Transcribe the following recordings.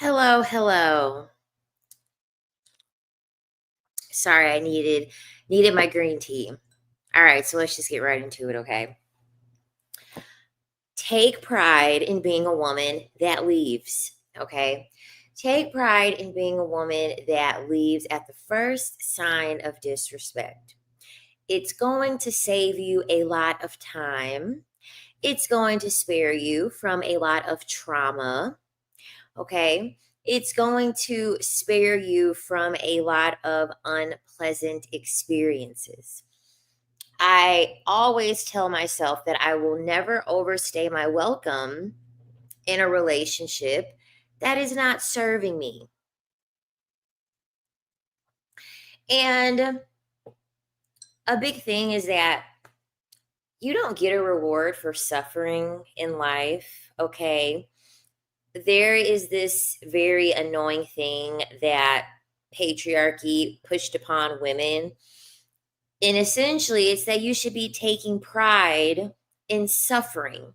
Hello, hello. Sorry, I needed my green tea. All right, so let's just get right into it, okay? Take pride in being a woman that leaves, okay? Take pride in being a woman that leaves at the first sign of disrespect. It's going to save you a lot of time. It's going to spare you from a lot of trauma. Okay. It's going to spare you from a lot of unpleasant experiences. I always tell myself that I will never overstay my welcome in a relationship that is not serving me. And a big thing is that you don't get a reward for suffering in life. Okay. There is this very annoying thing that patriarchy pushed upon women. And essentially, it's that you should be taking pride in suffering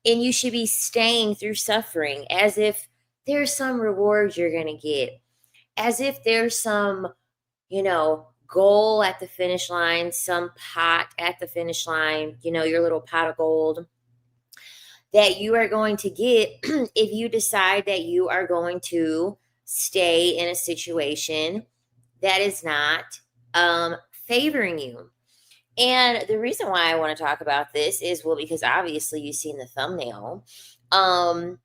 and you should be staying through suffering as if there's some reward you're going to get, as if there's some, goal at the finish line, some pot at the finish line, your little pot of gold that you are going to get if you decide that you are going to stay in a situation that is not favoring you. And the reason why I want to talk about this is, well, because obviously you've seen the thumbnail. Um,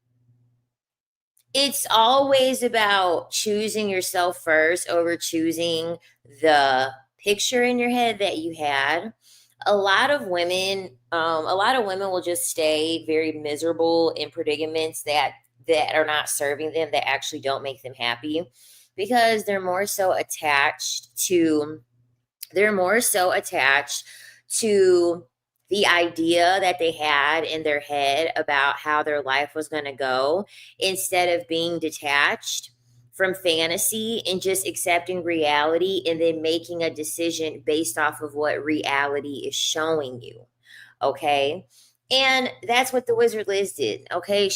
it's always about choosing yourself first over choosing the picture in your head that you had. A lot of women will just stay very miserable in predicaments that are not serving them, that actually don't make them happy, because they're more so attached to the idea that they had in their head about how their life was going to go, instead of being detached from fantasy and just accepting reality and then making a decision based off of what reality is showing you. Okay. And that's what the Wizard Liz did. Okay.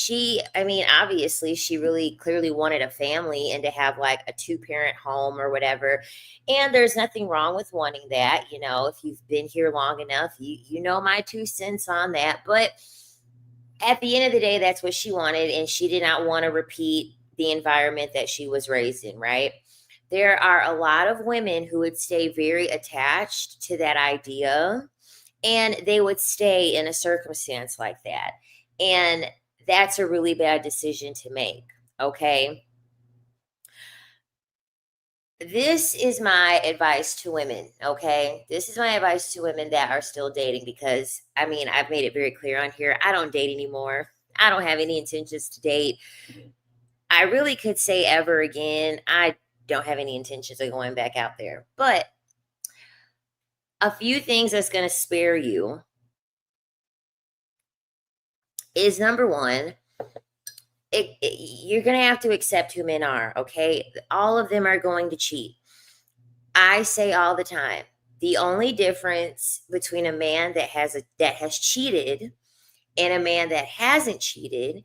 Obviously, she really clearly wanted a family and to have like a two-parent home or whatever. And there's nothing wrong with wanting that. If you've been here long enough, you know my 2 cents on that. But at the end of the day, that's what she wanted. And she did not want to repeat the environment that she was raised in, right? There are a lot of women who would stay very attached to that idea, and they would stay in a circumstance like that. And that's a really bad decision to make. Okay. This is my advice to women. Okay. This is my advice to women that are still dating, because I've made it very clear on here. I don't date anymore. I don't have any intentions to date. I really could say ever again. I don't have any intentions of going back out there. But a few things that's going to spare you is, number one, you're going to have to accept who men are, okay? All of them are going to cheat. I say all the time, the only difference between a man that has cheated and a man that hasn't cheated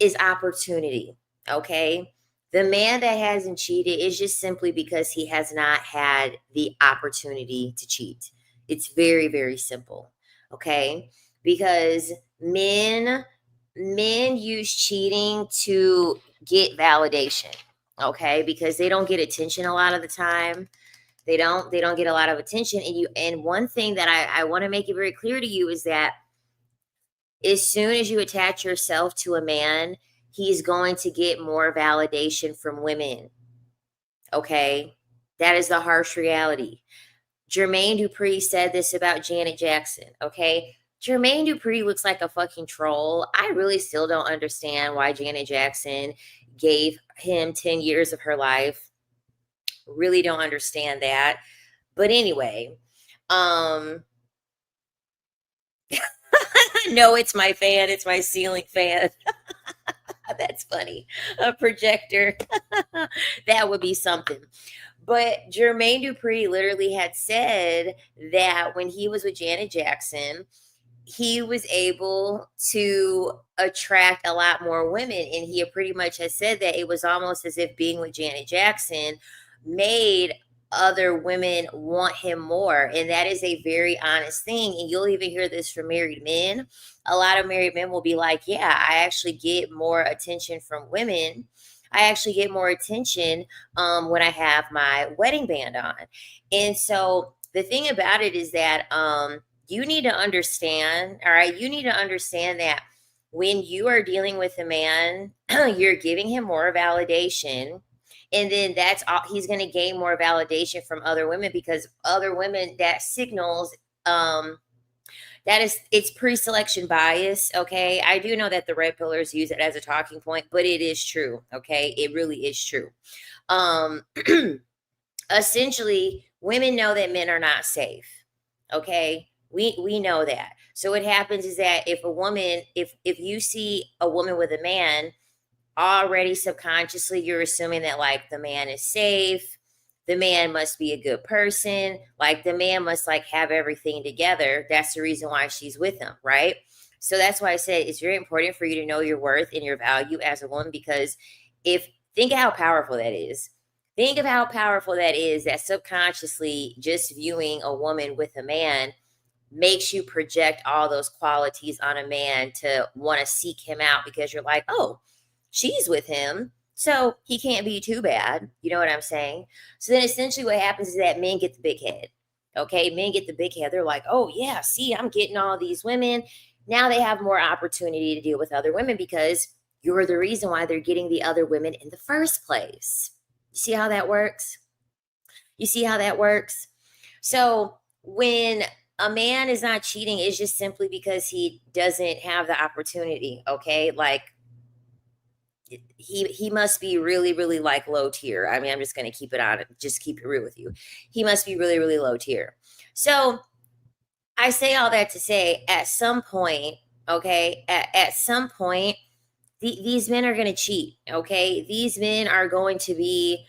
is opportunity, okay? The man that hasn't cheated is just simply because he has not had the opportunity to cheat. It's very, very simple, okay? Because men use cheating to get validation, okay? Because they don't get attention a lot of the time. They don't get a lot of attention. And one thing that I want to make it very clear to you is that as soon as you attach yourself to a man, he's going to get more validation from women. Okay? That is the harsh reality. Jermaine Dupri said this about Janet Jackson. Okay? Jermaine Dupri looks like a fucking troll. I really still don't understand why Janet Jackson gave him 10 years of her life. Really don't understand that. But anyway, um, no, it's my fan. It's my ceiling fan. That's funny. A projector. That would be something. But Jermaine Dupri literally had said that when he was with Janet Jackson, he was able to attract a lot more women. And he pretty much has said that it was almost as if being with Janet Jackson made other women want him more. And that is a very honest thing. And you'll even hear this from married men. A lot of married men will be like, yeah, I actually get more attention from women. I actually get more attention when I have my wedding band on. And so the thing about it is that you need to understand, all right, you need to understand that when you are dealing with a man, you're giving him more validation. And then that's all he's going to gain more validation from other women, because other women, that signals that is, it's pre-selection bias. Okay, I do know that the red pillars use it as a talking point, but it is true. Okay, it really is true. um Essentially, women know that men are not safe. Okay, we know that. So what happens is that if a woman, if you see a woman with a man, already subconsciously you're assuming that like the man is safe, the man must be a good person, like the man must like have everything together. That's the reason why she's with him, right? So that's why I said it's very important for you to know your worth and your value as a woman, because if, think of how powerful that is. Think of how powerful that is, that subconsciously just viewing a woman with a man makes you project all those qualities on a man to want to seek him out, because you're like, oh, she's with him, so he can't be too bad. You know what I'm saying? So then essentially what happens is that men get the big head. Okay, men get the big head. They're like, oh, yeah, see, I'm getting all these women. Now they have more opportunity to deal with other women because you're the reason why they're getting the other women in the first place. You see how that works? You see how that works? So when a man is not cheating, it's just simply because he doesn't have the opportunity. Okay, like he must be really, really like low tier. I mean, I'm just going to keep it on, just keep it real with you. He must be really, really low tier. So I say all that to say, at some point, okay, at some point, these men are going to cheat. Okay, these men are going to be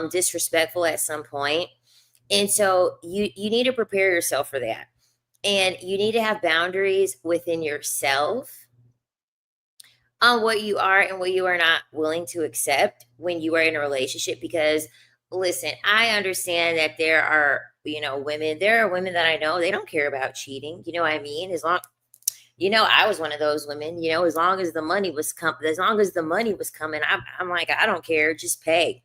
disrespectful at some point. And so you need to prepare yourself for that. And you need to have boundaries within yourself on what you are and what you are not willing to accept when you are in a relationship. Because listen, I understand that there are, women, there are women that I know, they don't care about cheating. You know what I mean? As long, I was one of those women, as long as the money was coming, I'm like, I don't care, just pay.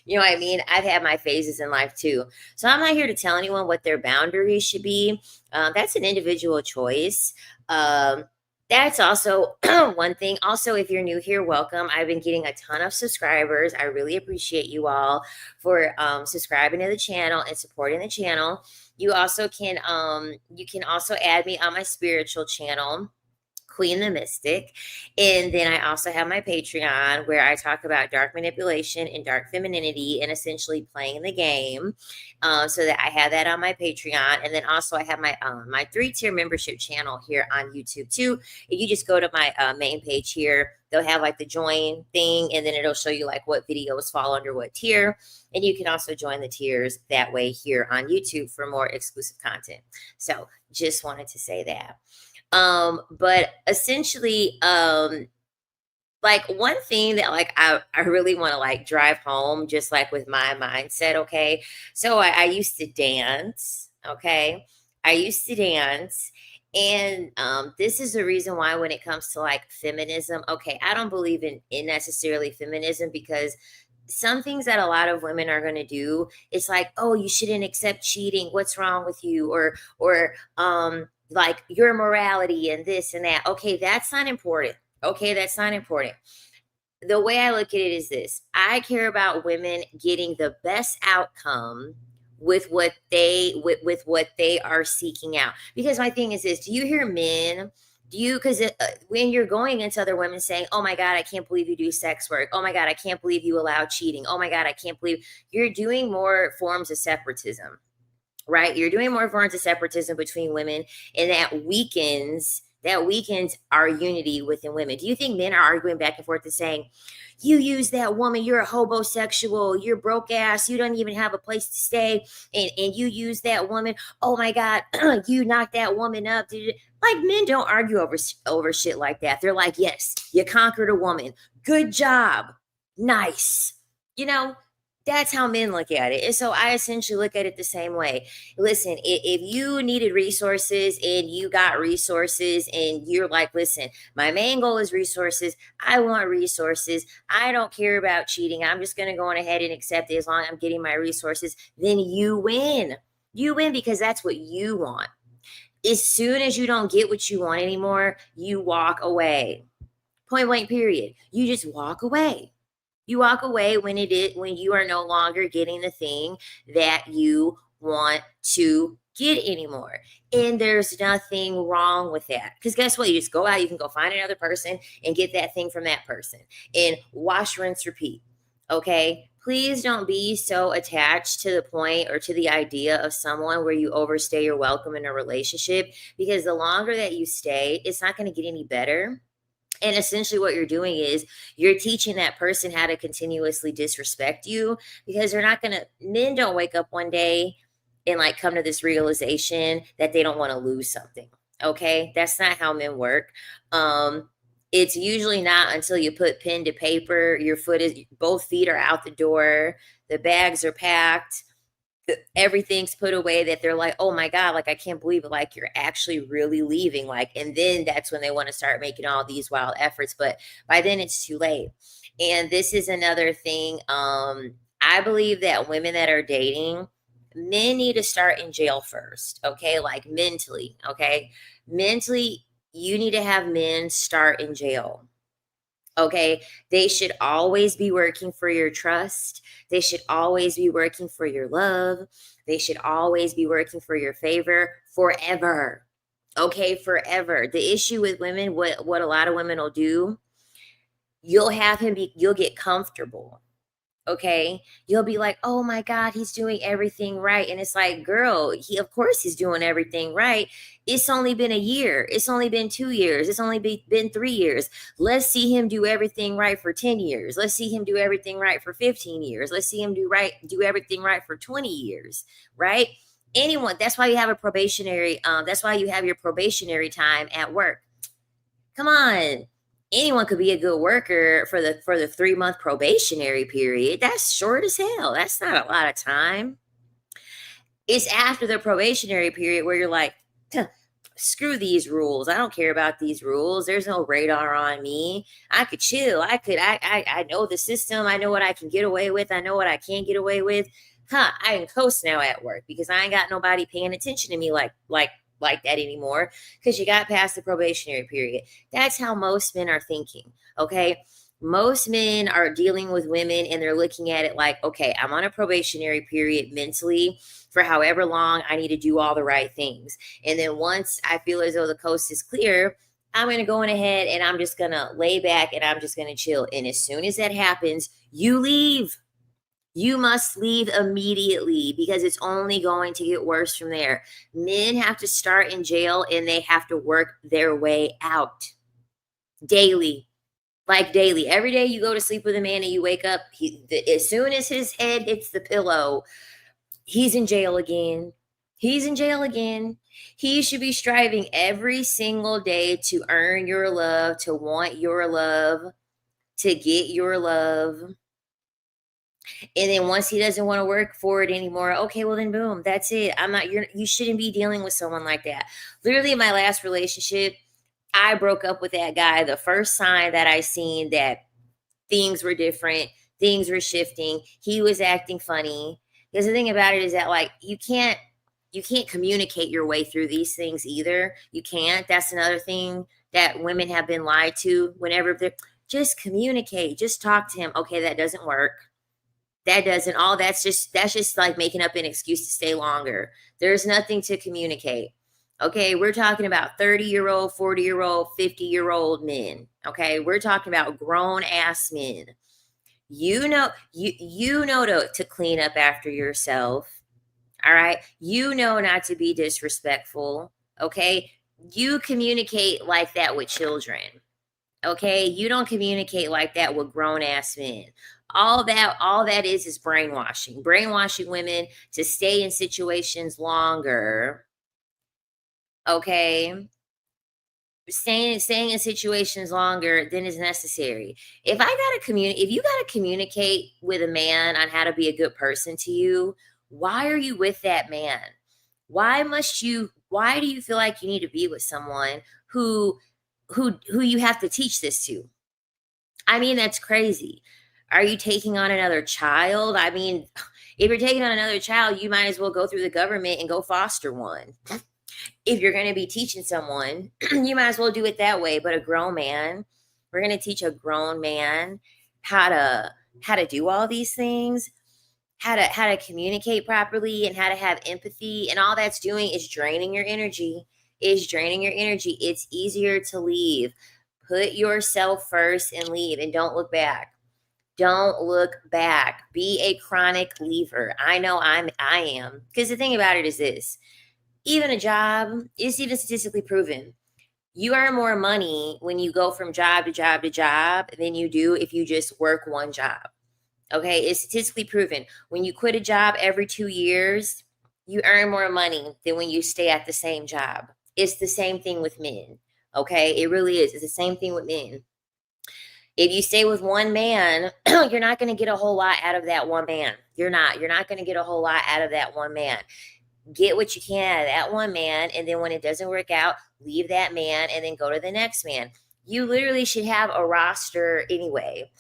You know what I mean? I've had my phases in life too. So I'm not here to tell anyone what their boundaries should be. That's an individual choice. That's also one thing. Also, if you're new here, welcome. I've been getting a ton of subscribers. I really appreciate you all for subscribing to the channel and supporting the channel. You can also add me on my spiritual channel, Queen the Mystic. And then I also have my Patreon, where I talk about dark manipulation and dark femininity and essentially playing the game. So that I have that on my Patreon. And then also I have my 3-tier membership channel here on YouTube too. If you just go to my main page here, they'll have like the join thing, and then it'll show you like what videos fall under what tier. And you can also join the tiers that way here on YouTube for more exclusive content. So just wanted to say that. But essentially, like one thing that like I really want to like drive home, just like with my mindset, okay? So I used to dance, okay? I used to dance. And this is the reason why when it comes to like feminism, okay, I don't believe in necessarily feminism, because some things that a lot of women are going to do, it's like, oh, you shouldn't accept cheating, what's wrong with you, or like your morality and this and that. Okay, that's not important. Okay, that's not important. The way I look at it is this: I care about women getting the best outcome with what they with what they are seeking out. Because my thing is this: do you hear men? Do you, because when you're going into other women saying, oh my God, I can't believe you do sex work. Oh my God, I can't believe you allow cheating. Oh my God, I can't believe, you're doing more forms of separatism, right? You're doing more forms of separatism between women, and that weakens That weakens our unity within women. Do you think men are arguing back and forth and saying, you use that woman, you're a homosexual, you're broke ass, you don't even have a place to stay, and you use that woman, oh my God, you knocked that woman up. Like, men don't argue over shit like that. They're like, yes, you conquered a woman. Good job. Nice. You know, that's how men look at it. And so I essentially look at it the same way. Listen, if you needed resources and you got resources and you're like, listen, my main goal is resources. I want resources. I don't care about cheating. I'm just going to go on ahead and accept it as long as I'm getting my resources. Then you win. You win because that's what you want. As soon as you don't get what you want anymore, you walk away. Point blank, period. You just walk away. You walk away when you are no longer getting the thing that you want to get anymore. And there's nothing wrong with that. Because guess what? You just go out, you can go find another person and get that thing from that person. And wash, rinse, repeat. Okay? Please don't be so attached to the point or to the idea of someone where you overstay your welcome in a relationship, because the longer that you stay, it's not going to get any better. And essentially what you're doing is you're teaching that person how to continuously disrespect you, because men don't wake up one day and like come to this realization that they don't want to lose something. Okay. That's not how men work. It's usually not until you put pen to paper, both feet are out the door, the bags are packed, everything's put away, that they're like, oh my God, like, I can't believe it. Like, you're actually really leaving. Like, and then that's when they want to start making all these wild efforts. But by then it's too late. And this is another thing. I believe that women that are dating, men need to start in jail first. Okay. Like, mentally. Okay. Mentally, you need to have men start in jail. Okay. They should always be working for your trust. They should always be working for your love. They should always be working for your favor forever. Okay. Forever. The issue with women, what a lot of women will do, you'll get comfortable. Okay. You'll be like, oh my God, he's doing everything right. And it's like, girl, of course he's doing everything right. It's only been a year. It's only been 2 years. It's only been 3 years. Let's see him do everything right for 10 years. Let's see him do everything right for 15 years. Let's see him do everything right for 20 years. Right. That's why you have that's why you have your probationary time at work. Come on. Anyone could be a good worker for the 3-month probationary period. That's short as hell. That's not a lot of time. It's after the probationary period where you're like, screw these rules. I don't care about these rules. There's no radar on me. I could chill. I know the system. I know what I can get away with. I know what I can't get away with. I can coast now at work because I ain't got nobody paying attention to me like that anymore, because you got past the probationary period. That's how most men are thinking. Okay. Most men are dealing with women and they're looking at it like, okay, I'm on a probationary period mentally for however long. I need to do all the right things. And then once I feel as though the coast is clear, I'm going to go on ahead and I'm just going to lay back and I'm just going to chill. And as soon as that happens, you leave. You must leave immediately, because it's only going to get worse from there. Men have to start in jail and they have to work their way out daily. Like daily. Every day you go to sleep with a man and you wake up, as soon as his head hits the pillow, he's in jail again. He's in jail again. He should be striving every single day to earn your love, to want your love, to get your love. And then once he doesn't want to work for it anymore, okay, well then boom, that's it. You shouldn't be dealing with someone like that. Literally in my last relationship, I broke up with that guy. The first sign that I seen that things were different, things were shifting, he was acting funny. Because the thing about it is that, like, you can't communicate your way through these things either. You can't. That's another thing that women have been lied to. Whenever they're just communicate, just talk to him. Okay, that doesn't work. That's just like making up an excuse to stay longer. There's nothing to communicate. Okay, we're talking about 30-year-old, 40-year-old, 50-year-old men. Okay, we're talking about grown ass men. You know to clean up after yourself. All right, you know not to be disrespectful. Okay, You communicate like that with children. Okay, you don't communicate like that with grown ass men. All that is brainwashing women to stay in situations longer. Okay, staying in situations longer than is necessary. If you gotta communicate with a man on how to be a good person to you, why are you with that man? Why do you feel like you need to be with someone who who you have to teach this to? I mean, that's crazy. Are you taking on another child? I mean, if you're taking on another child, you might as well go through the government and go foster one. If you're going to be teaching someone, you might as well do it that way. But a grown man, we're going to teach a grown man how to do all these things, how to communicate properly, and how to have empathy. And all that's doing is draining your energy. It's easier to leave. Put yourself first and leave, and don't look back. Don't look back. Be a chronic leaver. I know I am. Because the thing about it is this: even a job is even statistically proven. You earn more money when you go from job to job to job than you do if you just work one job. Okay, it's statistically proven. When you quit a job every 2 years, you earn more money than when you stay at the same job. It's the same thing with men. Okay, it really is. It's the same thing with men. If you stay with one man, you're not going to get a whole lot out of that one man. You're not. You're not going to get a whole lot out of that one man. Get what you can out of that one man, and then when it doesn't work out, leave that man and then go to the next man. You literally should have a roster anyway.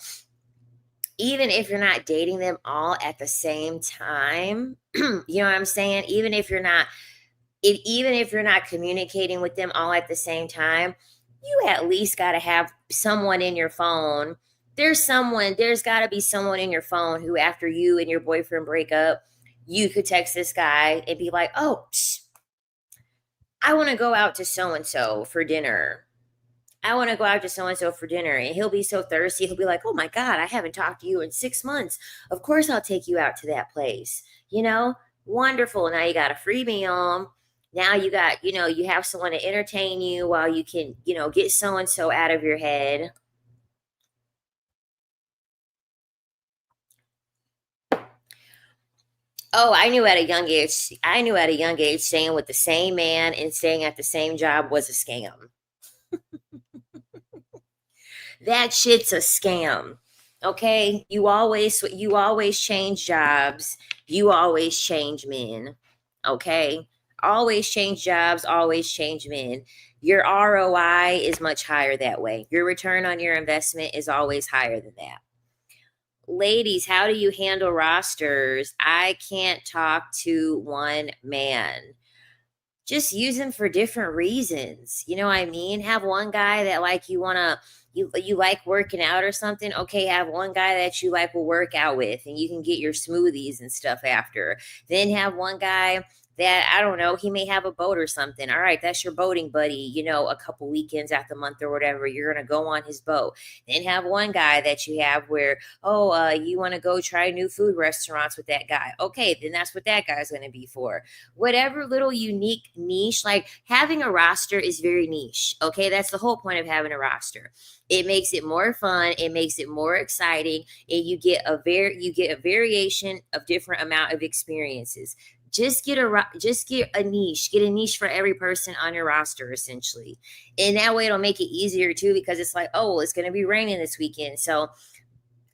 Even if you're not dating them all at the same time, you know what I'm saying? Even if you're not communicating with them all at the same time, you at least got to have someone in your phone. There's got to be someone in your phone who, after you and your boyfriend break up, you could text this guy and be like, oh, I want to go out to so and so for dinner. I want to go out to so and so for dinner. And he'll be so thirsty. He'll be like, oh my God, I haven't talked to you in 6 months. Of course, I'll take you out to that place. Wonderful. Now you got a free meal. Now you have someone to entertain you while you can, get so and so out of your head. Oh, I knew at a young age staying with the same man and staying at the same job was a scam. That shit's a scam. Okay? You always change jobs. You always change men. Okay? Always change jobs, always change men. Your ROI is much higher that way. Your return on your investment is always higher than that. Ladies, how do you handle rosters? I can't talk to one man. Just use them for different reasons. You know what I mean? Have one guy that like you like working out or something. Okay, have one guy that you like will work out with and you can get your smoothies and stuff after. Then have one guy that, I don't know, he may have a boat or something. All right, that's your boating buddy, a couple weekends out the month or whatever. You're going to go on his boat. Then have one guy that you have where, you want to go try new food restaurants with that guy. Okay, then that's what that guy's going to be for. Whatever little unique niche, like having a roster is very niche. Okay, that's the whole point of having a roster. It makes it more fun. It makes it more exciting, and you get a variation of different amount of experiences. Just get a niche. Get a niche for every person on your roster, essentially. And that way it'll make it easier too, because it's like, oh, it's going to be raining this weekend. So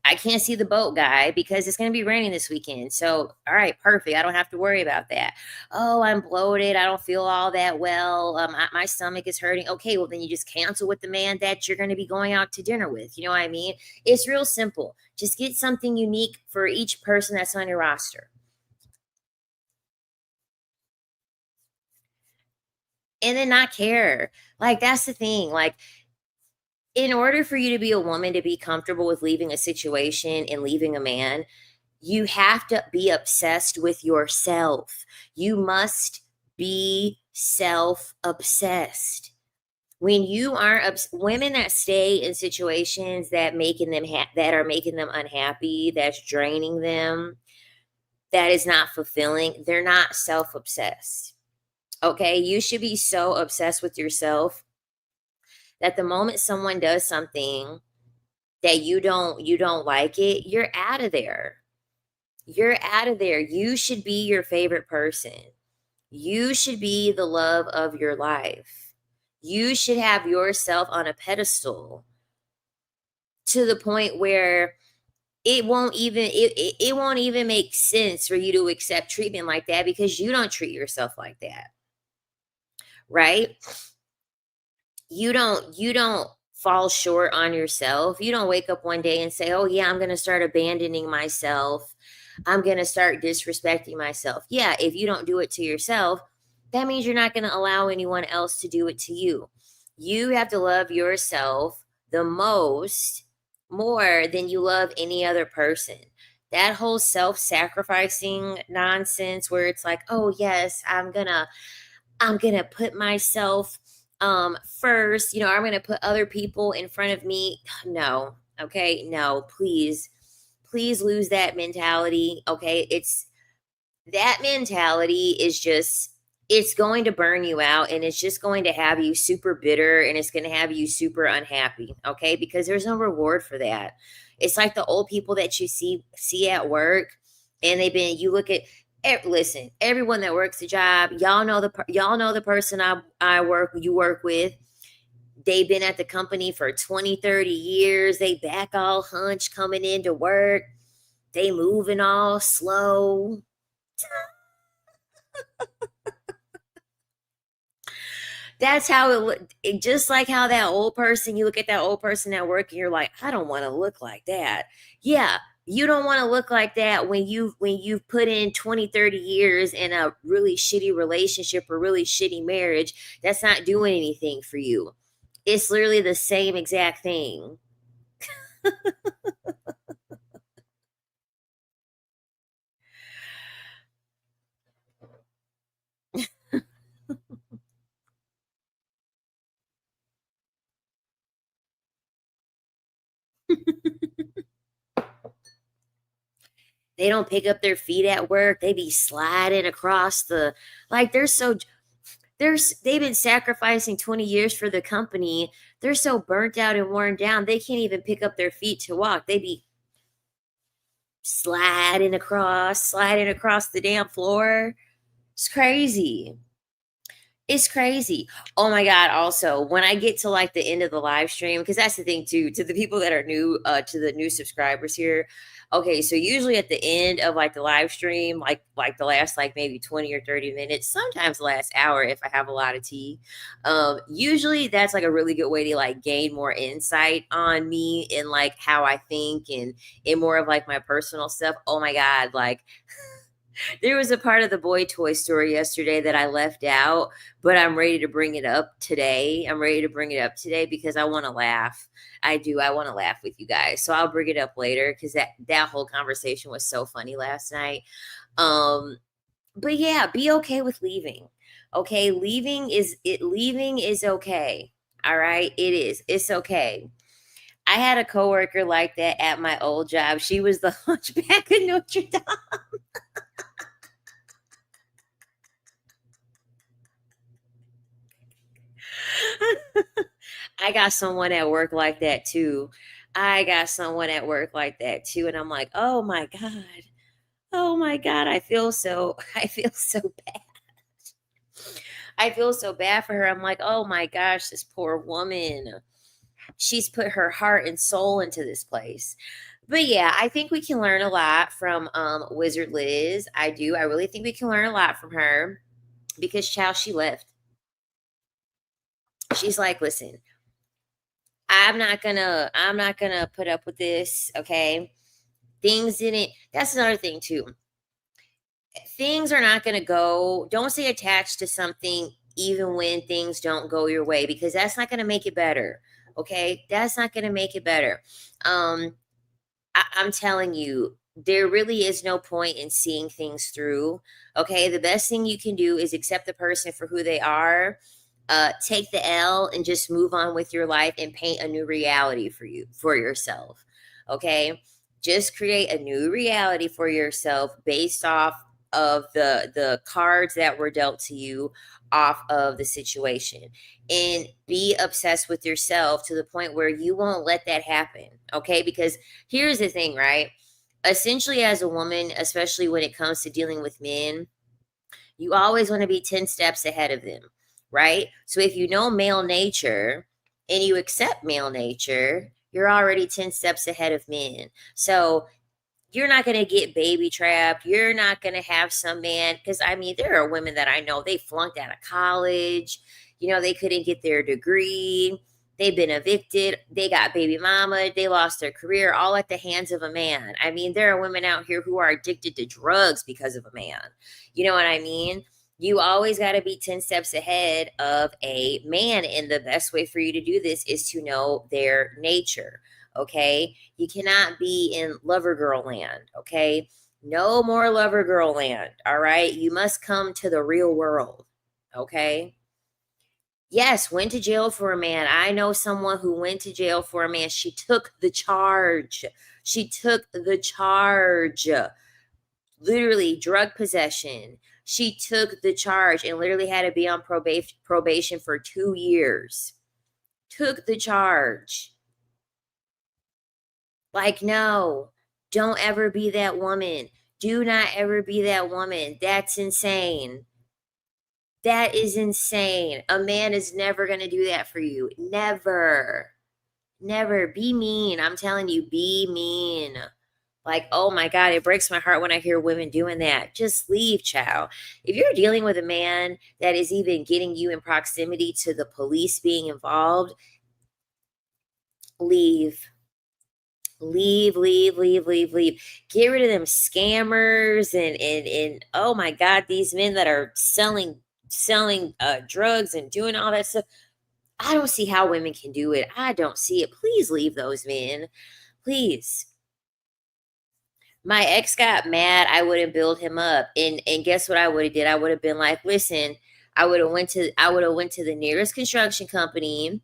I can't see the boat guy because it's going to be raining this weekend. So, all right, perfect. I don't have to worry about that. Oh, I'm bloated. I don't feel all that well. My stomach is hurting. Okay, well, then you just cancel with the man that you're going to be going out to dinner with. You know what I mean? It's real simple. Just get something unique for each person that's on your roster. And then not care. Like, that's the thing. Like, in order for you to be a woman to be comfortable with leaving a situation and leaving a man, you have to be obsessed with yourself. You must be self obsessed. When you are women that stay in situations that that are making them unhappy, that's draining them, that is not fulfilling, they're not self obsessed. Okay, you should be so obsessed with yourself that the moment someone does something that you don't like it, you're out of there. You're out of there. You should be your favorite person. You should be the love of your life. You should have yourself on a pedestal to the point where it won't even make sense for you to accept treatment like that because you don't treat yourself like that, right? You don't fall short on yourself. You don't wake up one day and say, "Oh yeah, I'm going to start abandoning myself. I'm going to start disrespecting myself." Yeah, if you don't do it to yourself, that means you're not going to allow anyone else to do it to you. You have to love yourself the most, more than you love any other person. That whole self-sacrificing nonsense where it's like, "Oh yes, I'm gonna put myself first, I'm gonna put other people in front of me." No, okay, no, please lose that mentality. Okay, it's that mentality is just, it's going to burn you out, and it's just going to have you super bitter, and it's going to have you super unhappy. Okay, because there's no reward for that. It's like the old people that you see at work, and you look at, listen, everyone that works a job, y'all know the person you work with. They've been at the company for 20, 30 years. They back all hunched coming into work. They moving all slow. That's how just like how that old person, you look at that old person at work and you're like, "I don't want to look like that." Yeah, you don't want to look like that when you've put in 20, 30 years in a really shitty relationship or really shitty marriage that's not doing anything for you. It's literally the same exact thing. They don't pick up their feet at work. They be sliding across the, like, they've been sacrificing 20 years for the company. They're so burnt out and worn down, they can't even pick up their feet to walk. They be sliding across the damn floor. It's crazy. It's crazy. Oh my God. Also, when I get to like the end of the live stream, because that's the thing too, to the people that are new, to the new subscribers here. Okay, so usually at the end of like the live stream, like the last like maybe 20 or 30 minutes, sometimes the last hour if I have a lot of tea. Usually that's like a really good way to like gain more insight on me and like how I think and in more of like my personal stuff. Oh my God, like there was a part of the boy toy story yesterday that I left out, but I'm ready to bring it up today. I'm ready to bring it up today because I want to laugh. I do. I want to laugh with you guys. So I'll bring it up later because that whole conversation was so funny last night. Um, but yeah, be okay with leaving. Okay, leaving is okay. All right, it is. It's okay. I had a coworker like that at my old job. She was the hunchback of Notre Dame. I got someone at work like that too. I got someone at work like that too. And I'm like, "Oh my God. Oh my God. I feel so bad. I feel so bad for her." I'm like, "Oh my gosh, this poor woman. She's put her heart and soul into this place." But yeah, I think we can learn a lot from Wizard Liz. I do. I really think we can learn a lot from her because child, she left. She's like, "Listen, I'm not gonna put up with this." Okay. Things didn't, that's another thing too. Things are not gonna go, don't stay attached to something even when things don't go your way, because that's not gonna make it better. Okay. That's not gonna make it better. Um, I'm telling you, there really is no point in seeing things through. Okay. The best thing you can do is accept the person for who they are, take the L and just move on with your life and paint a new reality for yourself. Okay. Just create a new reality for yourself based off of the cards that were dealt to you off of the situation, and be obsessed with yourself to the point where you won't let that happen. Okay, because here's the thing, right? Essentially, as a woman, especially when it comes to dealing with men, you always want to be 10 steps ahead of them, right? So if you know male nature and you accept male nature, you're already 10 steps ahead of men. So you're not going to get baby trapped. You're not going to have some man, because I mean, there are women that I know, they flunked out of college. They couldn't get their degree. They've been evicted. They got baby mama. They lost their career, all at the hands of a man. I mean, there are women out here who are addicted to drugs because of a man. You know what I mean? You always got to be 10 steps ahead of a man. And the best way for you to do this is to know their nature. Okay. You cannot be in lover girl land. Okay. No more lover girl land. All right. You must come to the real world. Okay. Yes, went to jail for a man. I know someone who went to jail for a man. She took the charge. She took the charge. Literally, drug possession. She took the charge and literally had to be on probation for 2 years. Took the charge. Like, no, don't ever be that woman. Do not ever be that woman. That's insane. That is insane. A man is never going to do that for you. Never. Never. Be mean. I'm telling you, be mean. Like, oh my God, it breaks my heart when I hear women doing that. Just leave, child. If you're dealing with a man that is even getting you in proximity to the police being involved, leave. Leave, leave, leave, leave, leave. Get rid of them scammers and oh my God, these men that are selling drugs and doing all that stuff. I don't see how women can do it. I don't see it. Please leave those men. Please. My ex got mad. I wouldn't build him up. And guess what I would have did? I would have been like, listen, I would have went to the nearest construction company,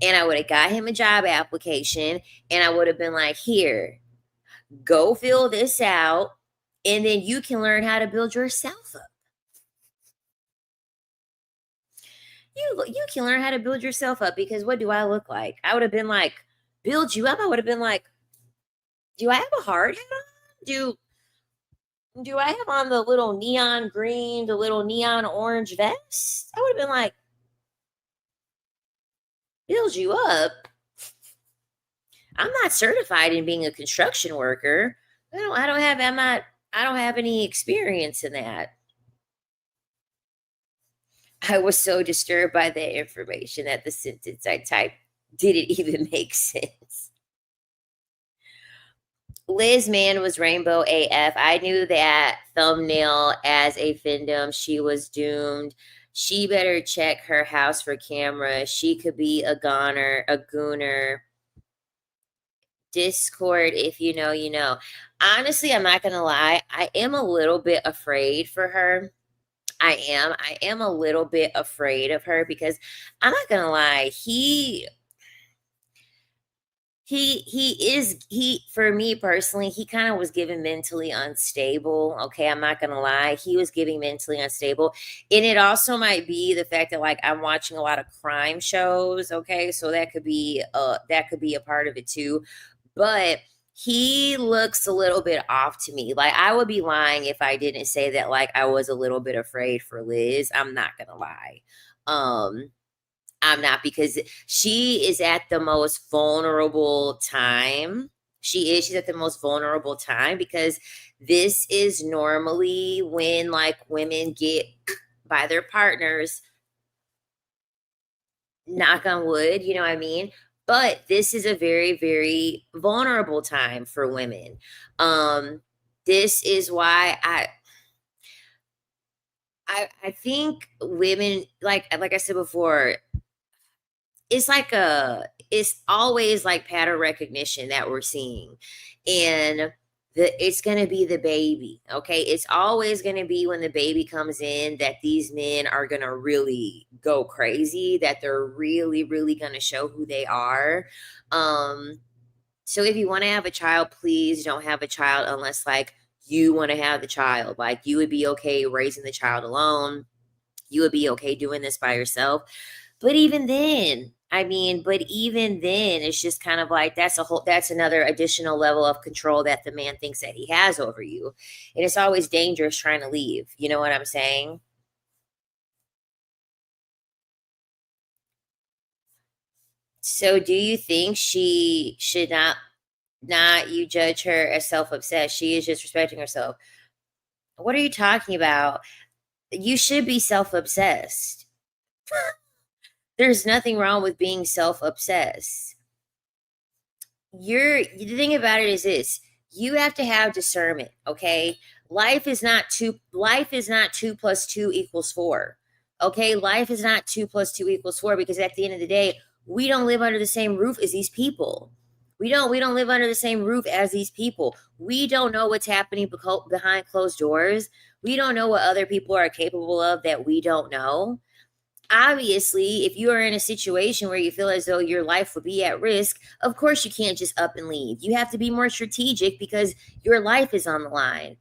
and I would have got him a job application, and I would have been like, here, go fill this out, and then you can learn how to build yourself up. You can learn how to build yourself up, because what do I look like? I would have been like, build you up. I would have been like, do I have a hard hat on? Do I have on the little neon green, the little neon orange vest? I would have been like, build you up. I'm not certified in being a construction worker. I don't have any experience in that. I was so disturbed by that information that the sentence I typed didn't even make sense. Liz Mann was rainbow AF. I knew that thumbnail as a findom. She was doomed. She better check her house for cameras. She could be a gooner. Discord, if you know, you know. Honestly, I'm not gonna lie. I am a little bit afraid for her. I am a little bit afraid of her, because I'm not gonna lie. He for me personally, he kind of was giving mentally unstable. Okay, I'm not gonna lie, he was giving mentally unstable. And it also might be the fact that, like, I'm watching a lot of crime shows. Okay, so that could be a part of it too. But he looks a little bit off to me. Like, I would be lying if I didn't say that, like, I was a little bit afraid for Liz. I'm not gonna lie. I'm not, because she is at the most vulnerable time. She's at the most vulnerable time, because this is normally when, like, women get by their partners, knock on wood, you know what I mean? But this is a very, very vulnerable time for women. This is why I think women, like I said before, it's always like pattern recognition that we're seeing. And it's going to be the baby. Okay, it's always going to be when the baby comes in that these men are going to really go crazy, that they're really, really going to show who they are. So if you want to have a child, please don't have a child unless, like, you want to have the child. Like, you would be okay raising the child alone. You would be okay doing this by yourself. But even then, it's just kind of like that's another additional level of control that the man thinks that he has over you. And it's always dangerous trying to leave. You know what I'm saying? So do you think she should not you judge her as self-obsessed? She is just respecting herself. What are you talking about? You should be self-obsessed. There's nothing wrong with being self-obsessed. The thing about it is this: you have to have discernment. Okay, life is not 2 plus 2 equals 4. Okay, life is not 2 plus 2 equals 4, because at the end of the day, we don't live under the same roof as these people. We don't live under the same roof as these people. We don't know what's happening behind closed doors. We don't know what other people are capable of that we don't know. Obviously, if you are in a situation where you feel as though your life would be at risk, of course you can't just up and leave. You have to be more strategic because your life is on the line.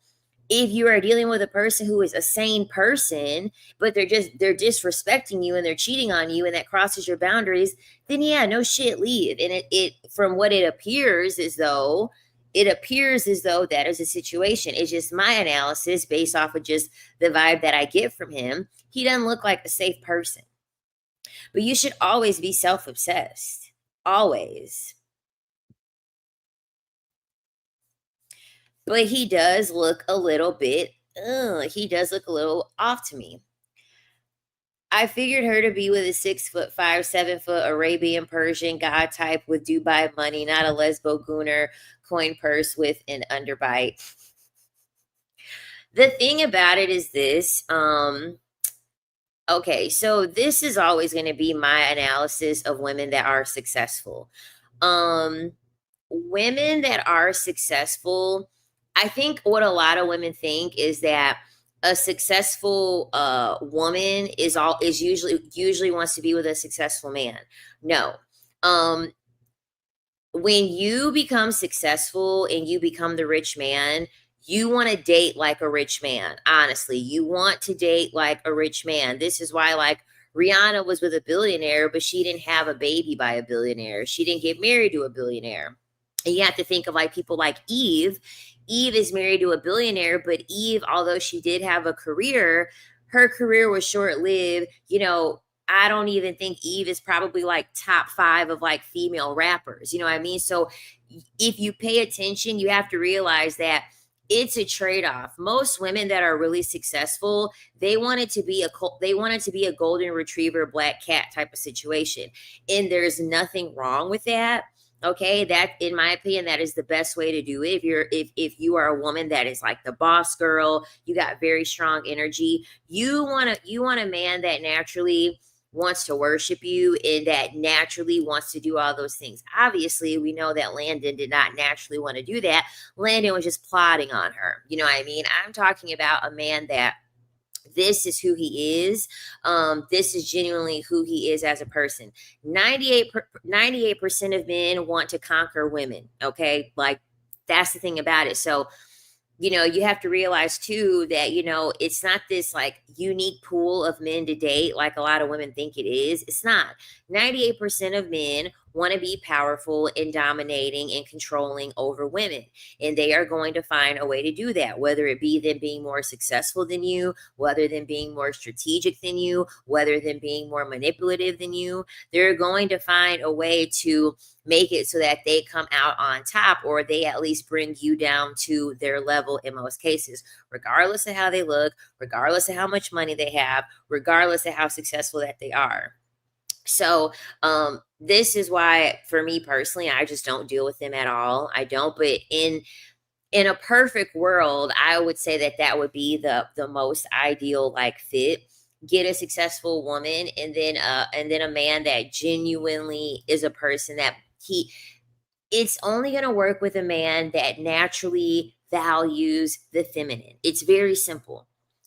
If you are dealing with a person who is a sane person, but they're disrespecting you and they're cheating on you, and that crosses your boundaries, then yeah, no shit, leave. And it from what it appears as though that is a situation. It's just my analysis based off of just the vibe that I get from him. He doesn't look like a safe person. But you should always be self-obsessed. Always. But he does look a little off to me. I figured her to be with a 6'5", 7 foot Arabian Persian god type with Dubai money, not a lesbo gooner coin purse with an underbite. The thing about it is this, okay, so this is always going to be my analysis of women that are successful. Women that are successful, I think what a lot of women think is that a successful woman is usually wants to be with a successful man. No. Um, when you become successful and you become the rich man, you want to date like a rich man. Honestly, you want to date like a rich man. This is why, like, Rihanna was with a billionaire, but she didn't have a baby by a billionaire. She didn't get married to a billionaire. And you have to think of like people like Eve. Eve is married to a billionaire, but Eve, although she did have a career, her career was short lived. I don't even think Eve is probably like top 5 of like female rappers. You know what I mean? So if you pay attention, you have to realize that it's a trade-off. Most women that are really successful, they want it to be a golden retriever, black cat type of situation. And there's nothing wrong with that. Okay, that in my opinion, that is the best way to do it. If you are a woman that is like the boss girl, you got very strong energy. You want a man that naturally wants to worship you and that naturally wants to do all those things. Obviously, we know that Landon did not naturally want to do that. Landon was just plotting on her. You know what I mean? I'm talking about a man that this is who he is. This is genuinely who he is as a person. 98% of men want to conquer women. Okay. Like, that's the thing about it. So, you have to realize too that, it's not this like unique pool of men to date like a lot of women think it is. It's not. 98% of men want to be powerful and dominating and controlling over women. And they are going to find a way to do that, whether it be them being more successful than you, whether them being more strategic than you, whether them being more manipulative than you. They're going to find a way to make it so that they come out on top, or they at least bring you down to their level in most cases, regardless of how they look, regardless of how much money they have, regardless of how successful that they are. So this is why, for me personally, I just don't deal with them at all. I don't. But in a perfect world, I would say that would be the most ideal like fit. Get a successful woman, and then a man that genuinely is a person that it's only going to work with a man that naturally values the feminine. It's very simple.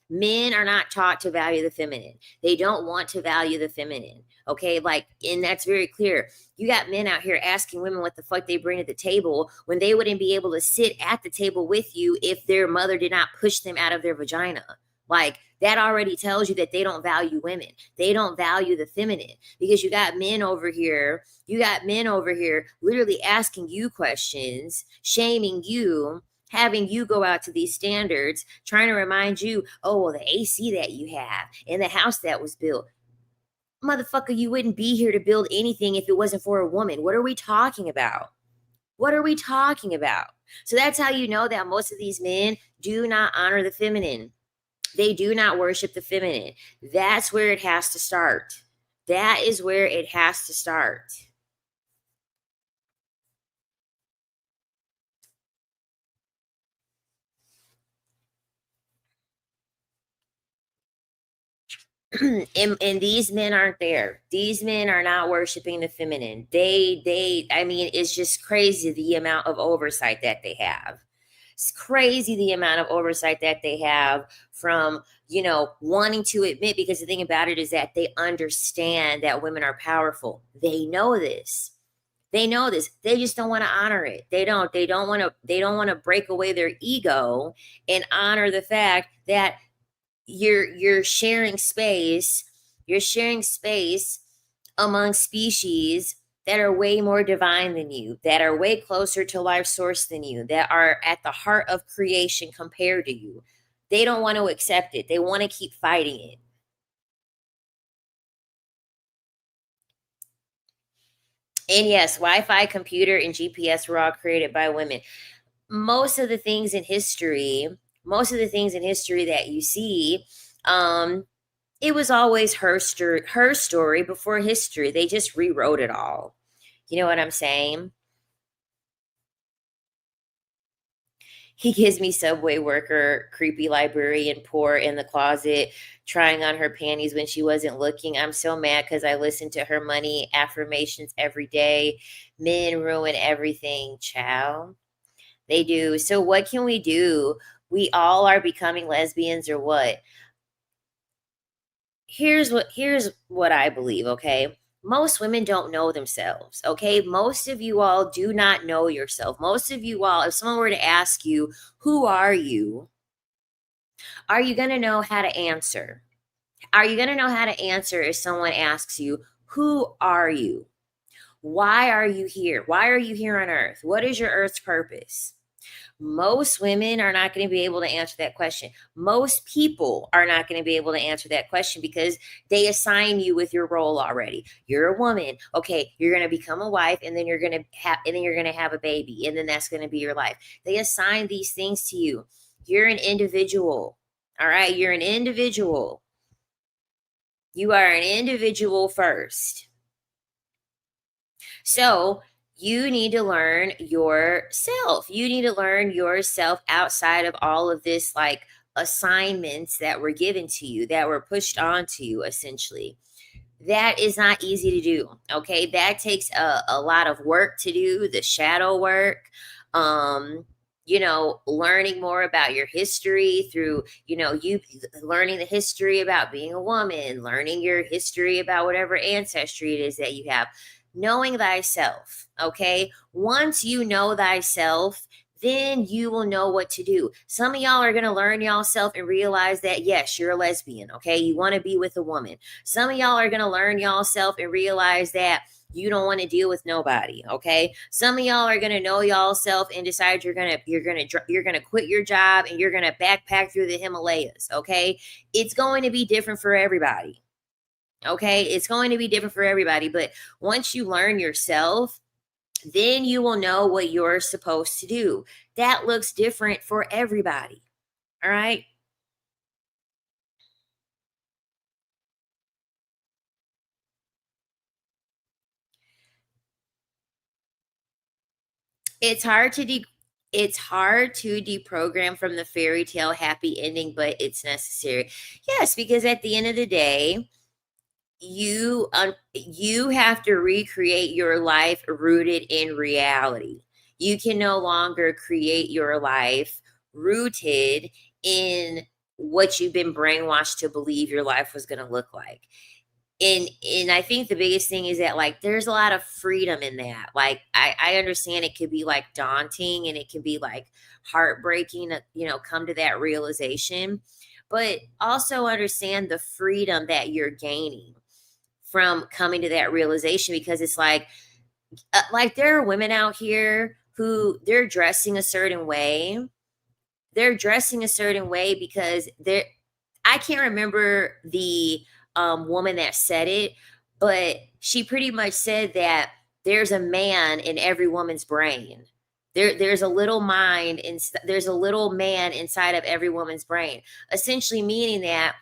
Men are not taught to value the feminine. They don't want to value the feminine. Okay, like, and that's very clear. You got men out here asking women what the fuck they bring to the table when they wouldn't be able to sit at the table with you if their mother did not push them out of their vagina. Like, that already tells you that they don't value women. They don't value the feminine, because you got men over here. You got men over here literally asking you questions, shaming you, having you go out to these standards, trying to remind you, oh, well, the AC that you have and the house that was built. Motherfucker, you wouldn't be here to build anything if it wasn't for a woman. What are we talking about? What are we talking about? So that's how you know that most of these men do not honor the feminine. They do not worship the feminine. That's where it has to start. That is where it has to start. And these men aren't there. These men are not worshiping the feminine. I mean, it's just crazy the amount of oversight that they have. It's crazy the amount of oversight that they have from, wanting to admit, because the thing about it is that they understand that women are powerful. They know this. They know this. They just don't want to honor it. They don't want to break away their ego and honor the fact that you're sharing space. You're sharing space among species that are way more divine than you, that are way closer to life source than you, that are at the heart of creation compared to you. They don't want to accept it. They want to keep fighting it. And yes, Wi-Fi, computer, and GPS were all created by women. Most of the things in history, that you see, it was always her story before history. They just rewrote it all. You know what I'm saying? He gives me subway worker, creepy librarian, poor in the closet, trying on her panties when she wasn't looking. I'm so mad because I listen to her money affirmations every day. Men ruin everything, chow. They do. So what can we do? We all are becoming lesbians or what? Here's what I believe, okay? Most women don't know themselves, okay? Most of you all do not know yourself. Most of you all, if someone were to ask you, who are you going to know how to answer? Are you going to know how to answer if someone asks you, who are you? Why are you here? Why are you here on earth? What is your earth's purpose? Most women are not going to be able to answer that question. Most people are not going to be able to answer that question because they assign you with your role already. You're a woman. Okay, you're going to become a wife, and then you're going to have a baby, and then that's going to be your life. They assign these things to you. You're an individual. All right, you're an individual. You are an individual first. So you need to learn yourself. You need to learn yourself outside of all of this, like, assignments that were given to you, that were pushed onto you, essentially. That is not easy to do. Okay. That takes a lot of work to do, the shadow work. Learning more about your history through, you learning the history about being a woman, learning your history about whatever ancestry it is that you have, knowing thyself. Okay. Once you know thyself, then you will know what to do. Some of y'all are going to learn y'allself and realize that, yes, you're a lesbian. Okay. You want to be with a woman. Some of y'all are going to learn y'allself and realize that you don't want to deal with nobody. Okay. Some of y'all are going to know y'allself and decide you're going to quit your job and you're going to backpack through the Himalayas. Okay. It's going to be different for everybody. Okay. It's going to be different for everybody. But once you learn yourself, then you will know what you're supposed to do. That looks different for everybody. All right. It's hard to deprogram from the fairy tale happy ending, but it's necessary. Yes, because at the end of the day, you have to recreate your life rooted in reality. You can no longer create your life rooted in what you've been brainwashed to believe your life was going to look like. And I think the biggest thing is that, like, there's a lot of freedom in that. Like, I understand it could be like daunting and it can be like heartbreaking to, come to that realization, but also understand the freedom that you're gaining from coming to that realization, because it's like there are women out here who they're dressing a certain way. They're dressing a certain way because they're, I can't remember the woman that said it, but she pretty much said that there's a man in every woman's brain. There's a little mind and there's a little man inside of every woman's brain. Essentially meaning that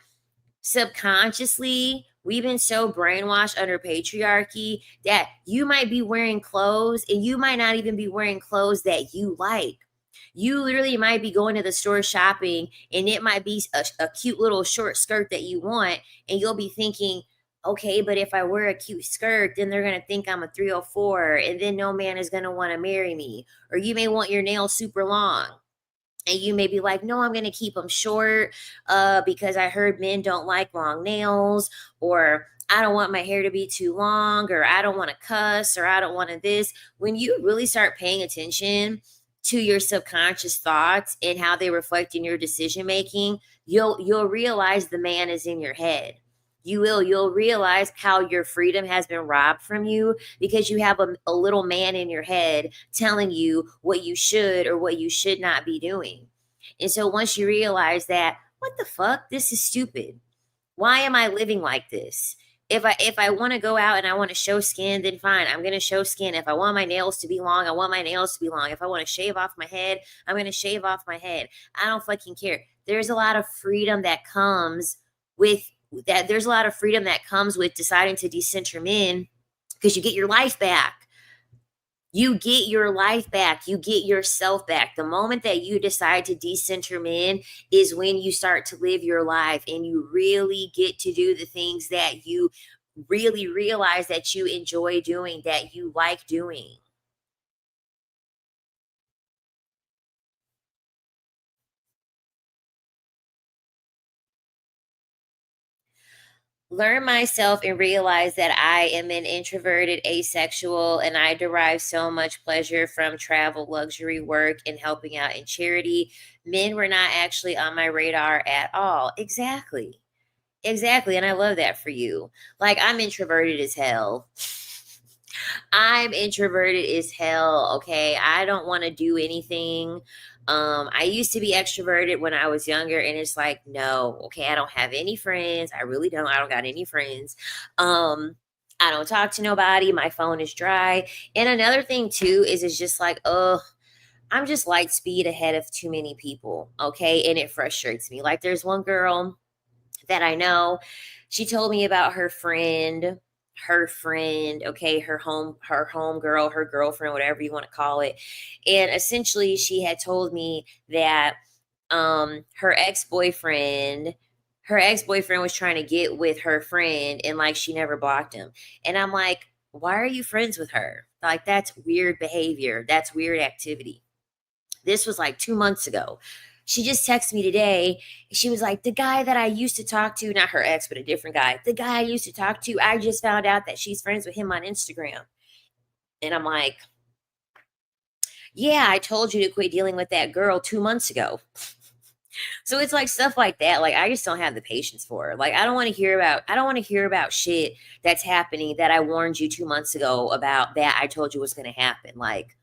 subconsciously we've been so brainwashed under patriarchy that you might be wearing clothes and you might not even be wearing clothes that you like. You literally might be going to the store shopping and it might be a cute little short skirt that you want, and you'll be thinking, okay, but if I wear a cute skirt, then they're going to think I'm a 304 and then no man is going to want to marry me. Or you may want your nails super long and you may be like, no, I'm going to keep them short because I heard men don't like long nails, or I don't want my hair to be too long, or I don't want to cuss, or I don't want to this. When you really start paying attention to your subconscious thoughts and how they reflect in your decision making, you'll realize the man is in your head. You'll realize how your freedom has been robbed from you because you have a little man in your head telling you what you should or what you should not be doing. And so once you realize that, what the fuck, this is stupid. Why am I living like this? If I want to go out and I want to show skin, then fine, I'm going to show skin. If I want my nails to be long, I want my nails to be long. If I want to shave off my head, I'm going to shave off my head. I don't fucking care. There's a lot of freedom that comes with that. There's a lot of freedom that comes with deciding to decenter men, because you get your life back. You get your life back. You get yourself back. The moment that you decide to decenter men is when you start to live your life and you really get to do the things that you really realize that you enjoy doing, that you like doing. Learn myself and realize that I am an introverted asexual and I derive so much pleasure from travel, luxury, work, and helping out in charity. Men were not actually on my radar at all. Exactly. Exactly. And I love that for you. Like, I'm introverted as hell. I'm introverted as hell. Okay. I don't want to do anything. I used to be extroverted when I was younger, and it's like, no, okay, I don't have any friends. I really don't. I don't got any friends. I don't talk to nobody. My phone is dry. And another thing too is it's just like, oh, I'm just light speed ahead of too many people. Okay. And it frustrates me. Like, there's one girl that I know. She told me about her friend, okay, her home girl, her girlfriend, whatever you want to call it. And essentially she had told me that her ex-boyfriend was trying to get with her friend, and like she never blocked him. And I'm like, why are you friends with her? Like, that's weird behavior. That's weird activity. This was like 2 months ago. She just texted me today. She was like, the guy that I used to talk to, not her ex, but a different guy, the guy I used to talk to, I just found out that she's friends with him on Instagram. And I'm like, yeah, I told you to quit dealing with that girl 2 months ago. So it's like stuff like that. Like, I just don't have the patience for her. Like, I don't want to hear about shit that's happening that I warned you 2 months ago about, that I told you was going to happen. Like,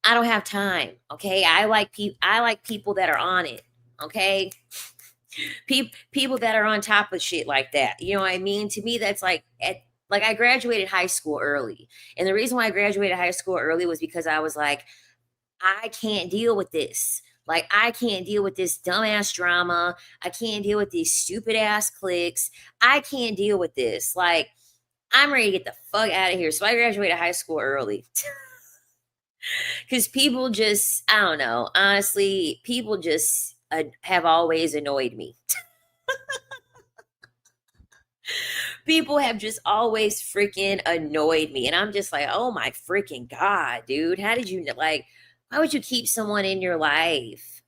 I don't have time. Okay. I like people that are on it. Okay. People that are on top of shit like that. You know what I mean? To me, that's like I graduated high school early. And the reason why I graduated high school early was because I was like, I can't deal with this. Like, I can't deal with this dumbass drama. I can't deal with these stupid ass cliques. I can't deal with this. Like, I'm ready to get the fuck out of here. So I graduated high school early. Because people just, I don't know, honestly, people just have always annoyed me. People have just always freaking annoyed me. And I'm just like, oh my freaking God, dude. How did you, like, why would you keep someone in your life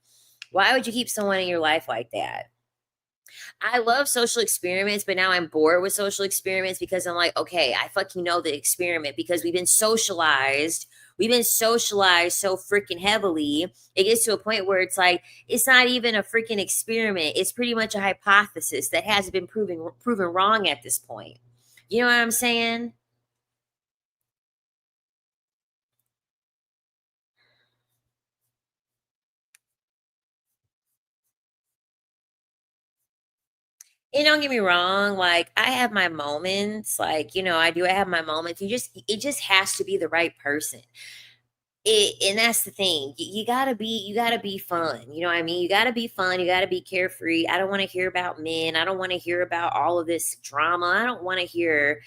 Why would you keep someone in your life like that? I love social experiments, but now I'm bored with social experiments because I'm like, okay, I fucking know the experiment because we've been socialized. We've been socialized so freaking heavily. It gets to a point where it's like it's not even a freaking experiment. It's pretty much a hypothesis that has been proven wrong at this point. You know what I'm saying? And don't get me wrong, like I have my moments, like I do have my moments. It just has to be the right person. And that's the thing. You gotta be fun. You know what I mean? You gotta be fun. You gotta be carefree. I don't want to hear about men. I don't want to hear about all of this drama. I don't want to hear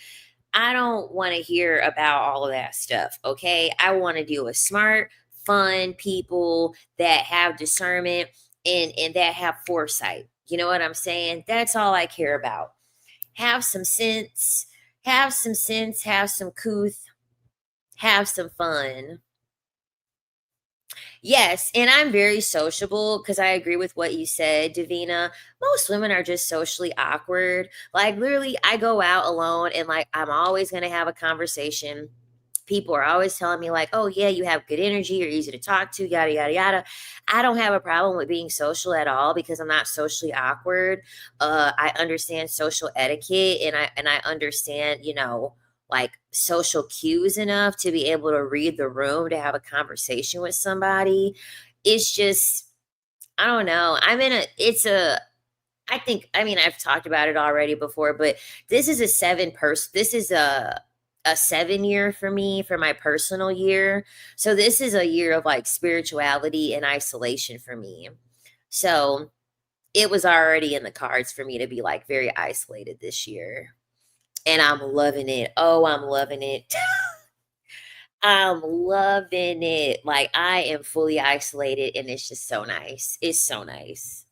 about all of that stuff. Okay. I want to deal with smart, fun people that have discernment and that have foresight. You know what I'm saying? That's all I care about. Have some sense, have some couth, have some fun. Yes, and I'm very sociable because I agree with what you said, Davina. Most women are just socially awkward. Like literally, I go out alone and like I'm always gonna have a conversation. People are always telling me like, "Oh yeah, you have good energy, you're easy to talk to, yada yada yada." I don't have a problem with being social at all because I'm not socially awkward. I understand social etiquette and I understand, like social cues enough to be able to read the room to have a conversation with somebody. It's just I don't know. I mean I've talked about it already before, but this is a 7 year for me for my personal year. So this is a year of like spirituality and isolation for me. So it was already in the cards for me to be like very isolated this year. And I'm loving it. Oh, I'm loving it. I'm loving it. Like I am fully isolated and it's just so nice. It's so nice.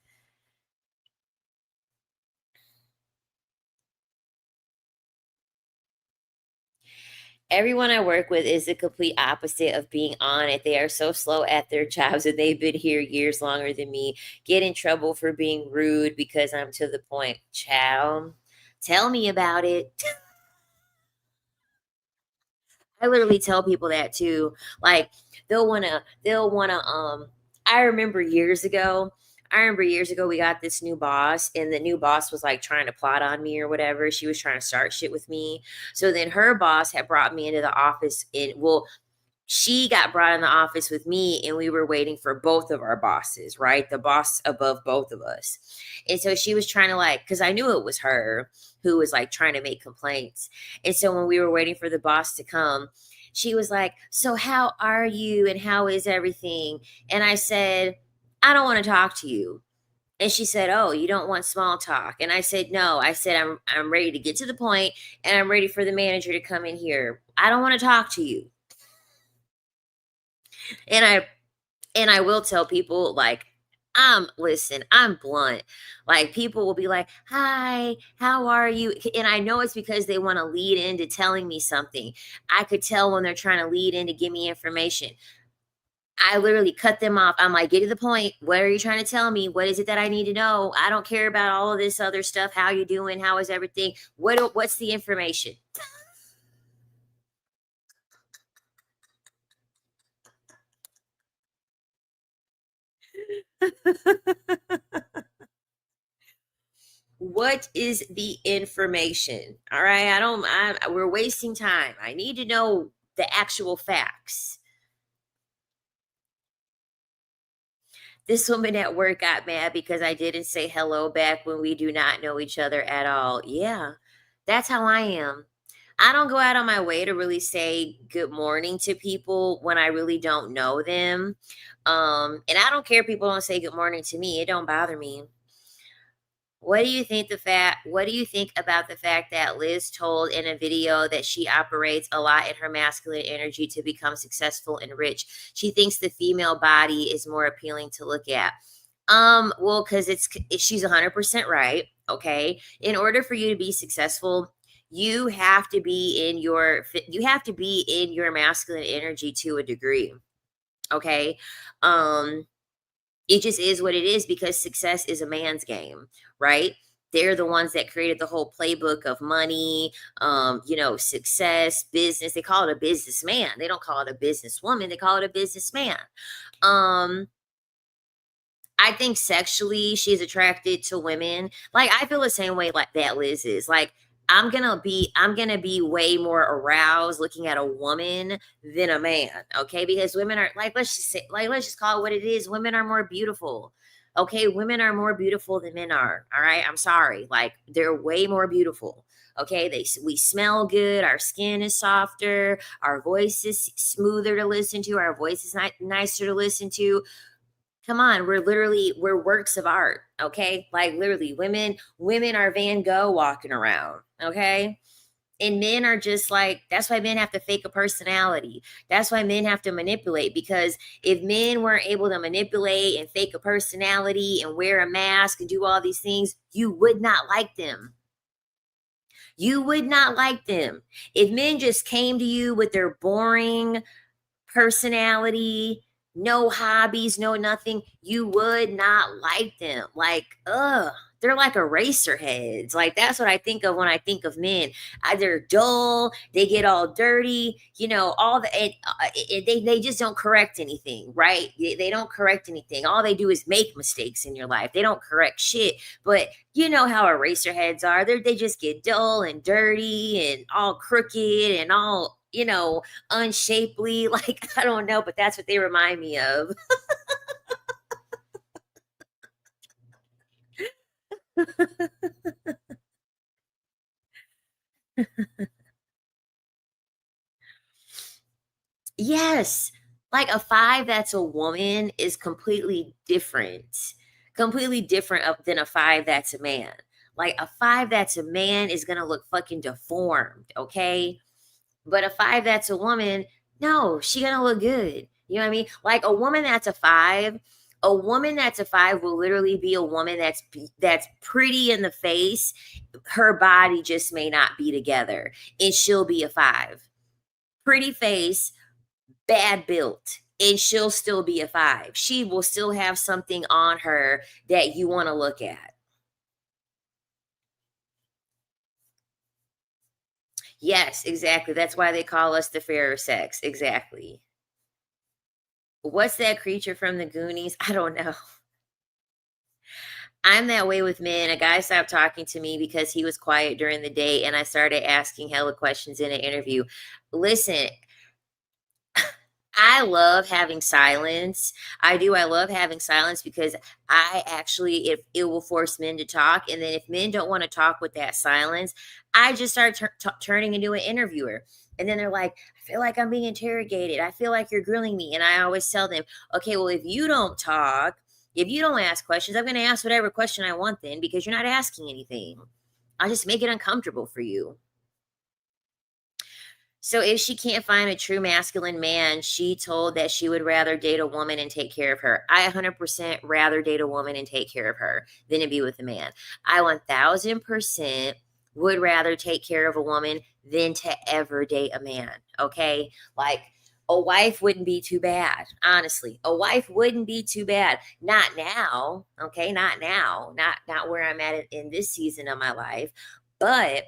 Everyone I work with is the complete opposite of being on it. They are so slow at their jobs and they've been here years longer than me. Get in trouble for being rude because I'm to the point. Chow. Tell me about it. I literally tell people that too. Like they'll wanna I remember years ago we got this new boss and the new boss was like trying to plot on me or whatever. She was trying to start shit with me. So then her boss had brought me into the office and well, she got brought in the office with me and we were waiting for both of our bosses, right? The boss above both of us. And so she was trying to like, because I knew it was her who was like trying to make complaints. And so when we were waiting for the boss to come, she was like, "So, how are you and how is everything?" And I said, "I don't want to talk to you." And she said, "Oh, you don't want small talk." And I said, "No." I said, I'm ready to get to the point and I'm ready for the manager to come in here. I don't want to talk to you." And I will tell people like listen, I'm blunt. Like people will be like, "Hi, how are you?" And I know it's because they want to lead into telling me something. I could tell when they're trying to lead in to give me information. I literally cut them off. I'm like, "Get to the point. What are you trying to tell me? What is it that I need to know? I don't care about all of this other stuff. How you doing? How is everything? What's the information?" What is the information? All right, we're wasting time. I need to know the actual facts. This woman at work got mad because I didn't say hello back when we do not know each other at all. Yeah, that's how I am. I don't go out on my way to really say good morning to people when I really don't know them. And I don't care if people don't say good morning to me. It don't bother me. What do you think about the fact that Liz told in a video that she operates a lot in her masculine energy to become successful and rich? She thinks the female body is more appealing to look at. Well, because she's 100% right. Okay. In order for you to be successful, you have to be in your masculine energy to a degree. Okay. Um It just is what it is because success is a man's game, right? They're the ones that created the whole playbook of money, success, business. They call it a businessman. They don't call it a businesswoman. They call it a businessman. Um, I think sexually she's attracted to women. Like I feel the same way like that Liz is. Like I'm gonna be way more aroused looking at a woman than a man. Okay. Because women are like, let's just call it what it is. Women are more beautiful. Okay. Women are more beautiful than men are. All right. I'm sorry. Like they're way more beautiful. Okay. We smell good. Our skin is softer. Our voice is smoother to listen to. Our voice is nicer to listen to. Come on, we're works of art, okay? Like literally women are Van Gogh walking around, okay? And men are just like that's why men have to fake a personality. That's why men have to manipulate because if men weren't able to manipulate and fake a personality and wear a mask and do all these things, you would not like them. You would not like them. If men just came to you with their boring personality, no hobbies, no nothing, you would not like them. Like, they're like eraser heads. Like that's what I think of when I think of men. They're dull. They get all dirty. All the they just don't correct anything, right? They don't correct anything. All they do is make mistakes in your life. They don't correct shit. But you know how eraser heads are. They just get dull and dirty and all crooked and all unshapely. Like I don't know, but that's what they remind me of. Yes. Like a 5 that's a woman is completely different than a 5 that's a man. Like a 5 that's a man is going to look fucking deformed, okay? But a 5 that's a woman, no, she going to look good. You know what I mean? Like a woman that's a 5 will literally be a woman that's pretty in the face. Her body just may not be together, and she'll be a 5. Pretty face, bad built, and she'll still be a 5. She will still have something on her that you want to look at. Yes, exactly. That's why they call us the fairer sex. Exactly. What's that creature from the Goonies? I don't know. I'm that way with men. A guy stopped talking to me because he was quiet during the day, and I started asking hella questions in an interview. Listen, I love having silence. I do. I love having silence because I actually, if it will force men to talk, and then if men don't want to talk with that silence, I just start turning into an interviewer. And then they're like, I feel like I'm being interrogated. I feel like you're grilling me. And I always tell them, okay, well, if you don't talk, if you don't ask questions, I'm going to ask whatever question I want then because you're not asking anything. I'll just make it uncomfortable for you. So if she can't find a true masculine man, she told that she would rather date a woman and take care of her. I 100% rather date a woman and take care of her than to be with a man. I 1000% would rather take care of a woman than to ever date a man. Okay. Like a wife wouldn't be too bad. Honestly, a wife wouldn't be too bad. Not now. Okay. Not now. Not where I'm at in this season of my life. But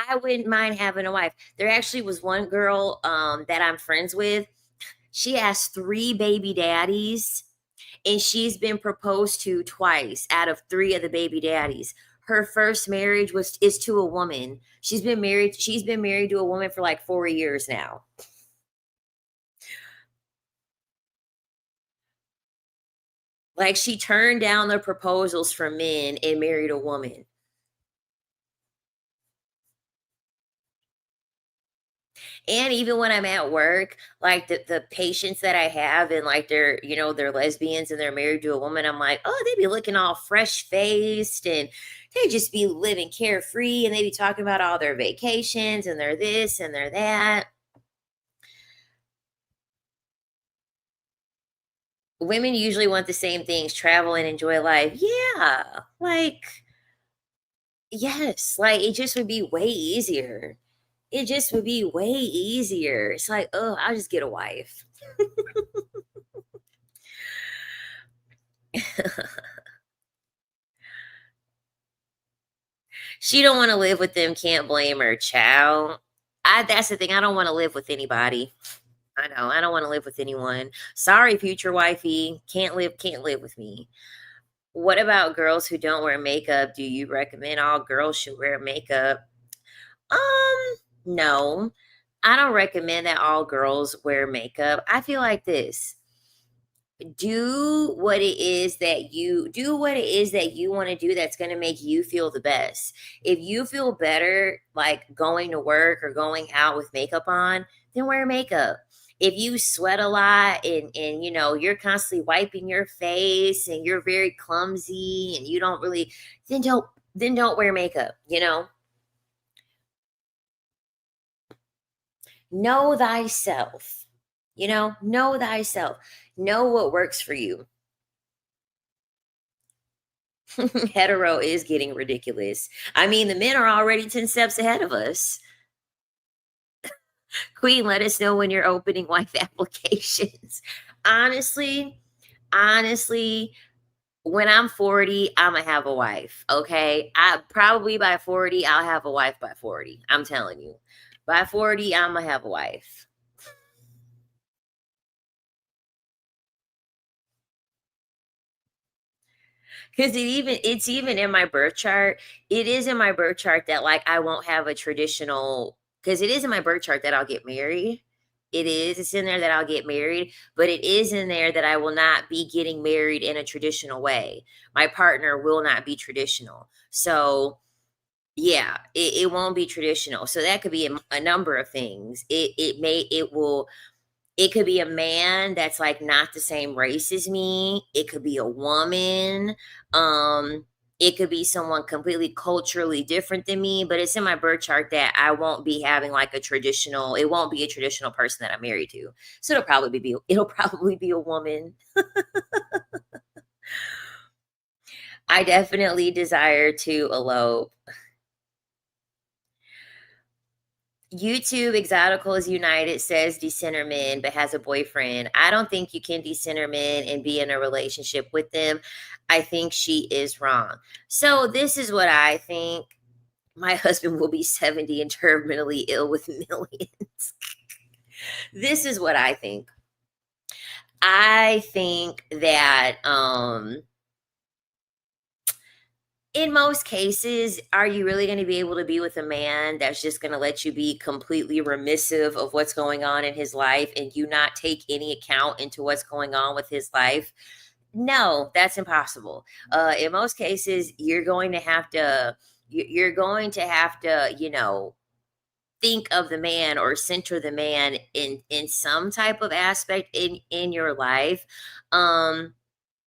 I wouldn't mind having a wife. There actually was one girl that I'm friends with. She has 3 baby daddies, and she's been proposed to twice out of 3 of the baby daddies. Her first marriage is to a woman. She's been married to a woman for like 4 years now. Like she turned down the proposals from men and married a woman. And even when I'm at work, like the patients that I have and like they're lesbians and they're married to a woman, I'm like, oh, they be looking all fresh faced and they just be living carefree and they be talking about all their vacations and they're this and they're that. Women usually want the same things, travel and enjoy life. Yeah. Like, yes, like it just would be way easier. It just would be way easier. It's like, oh, I'll just get a wife. She don't want to live with them, can't blame her, child. That's the thing. I don't want to live with anybody. I know. I don't want to live with anyone. Sorry, future wifey. Can't live with me. What about girls who don't wear makeup? Do you recommend all girls should wear makeup? No. I don't recommend that all girls wear makeup. I feel like this. Do what it is that you want to do that's going to make you feel the best. If you feel better like going to work or going out with makeup on, then wear makeup. If you sweat a lot and you're constantly wiping your face and you're very clumsy and you don't really, then don't wear makeup. Know thyself. Know thyself. Know what works for you. Hetero is getting ridiculous. I mean, the men are already 10 steps ahead of us. Queen, let us know when you're opening wife applications. Honestly, honestly, when I'm 40, I'm gonna have a wife. Okay. I probably by 40, I'll have a wife by 40. I'm telling you. By 40, I'm gonna have a wife. Because it's even in my birth chart. It is in my birth chart that like I won't have a traditional, because it is in my birth chart that I'll get married. It's in there that I'll get married, but it is in there that I will not be getting married in a traditional way. My partner will not be traditional. So yeah, it won't be traditional. So that could be a number of things. It could be a man that's like not the same race as me. It could be a woman. Um, it could be someone completely culturally different than me, but it's in my birth chart that I won't be having like it won't be a traditional person that I'm married to. So it'll probably be a woman. I definitely desire to elope. YouTube Exoticals United says decenter men, but has a boyfriend. I don't think you can decenter men and be in a relationship with them. I think she is wrong. So this is what I think. My husband will be 70 and terminally ill with millions. This is what I think. I think that in most cases, are you really going to be able to be with a man that's just going to let you be completely remissive of what's going on in his life and you not take any account into what's going on with his life? No, that's impossible. In most cases, you're going to have to think of the man or center the man in some type of aspect in your life. Um,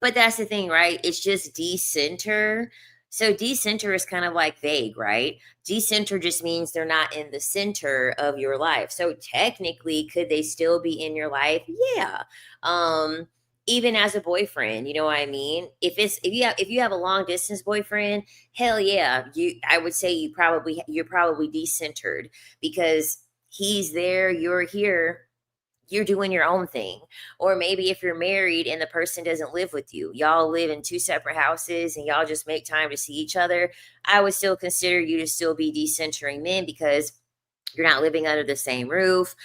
but that's the thing, right? It's just decenter. So decenter is kind of like vague, right? Decenter just means they're not in the center of your life. So technically, could they still be in your life? Yeah. Um, even as a boyfriend, you know what I mean? If you have a long distance boyfriend, hell yeah, I would say you're probably decentered because he's there, you're here, you're doing your own thing. Or maybe if you're married and the person doesn't live with you, y'all live in two separate houses and y'all just make time to see each other, I would still consider you to still be decentering men because you're not living under the same roof.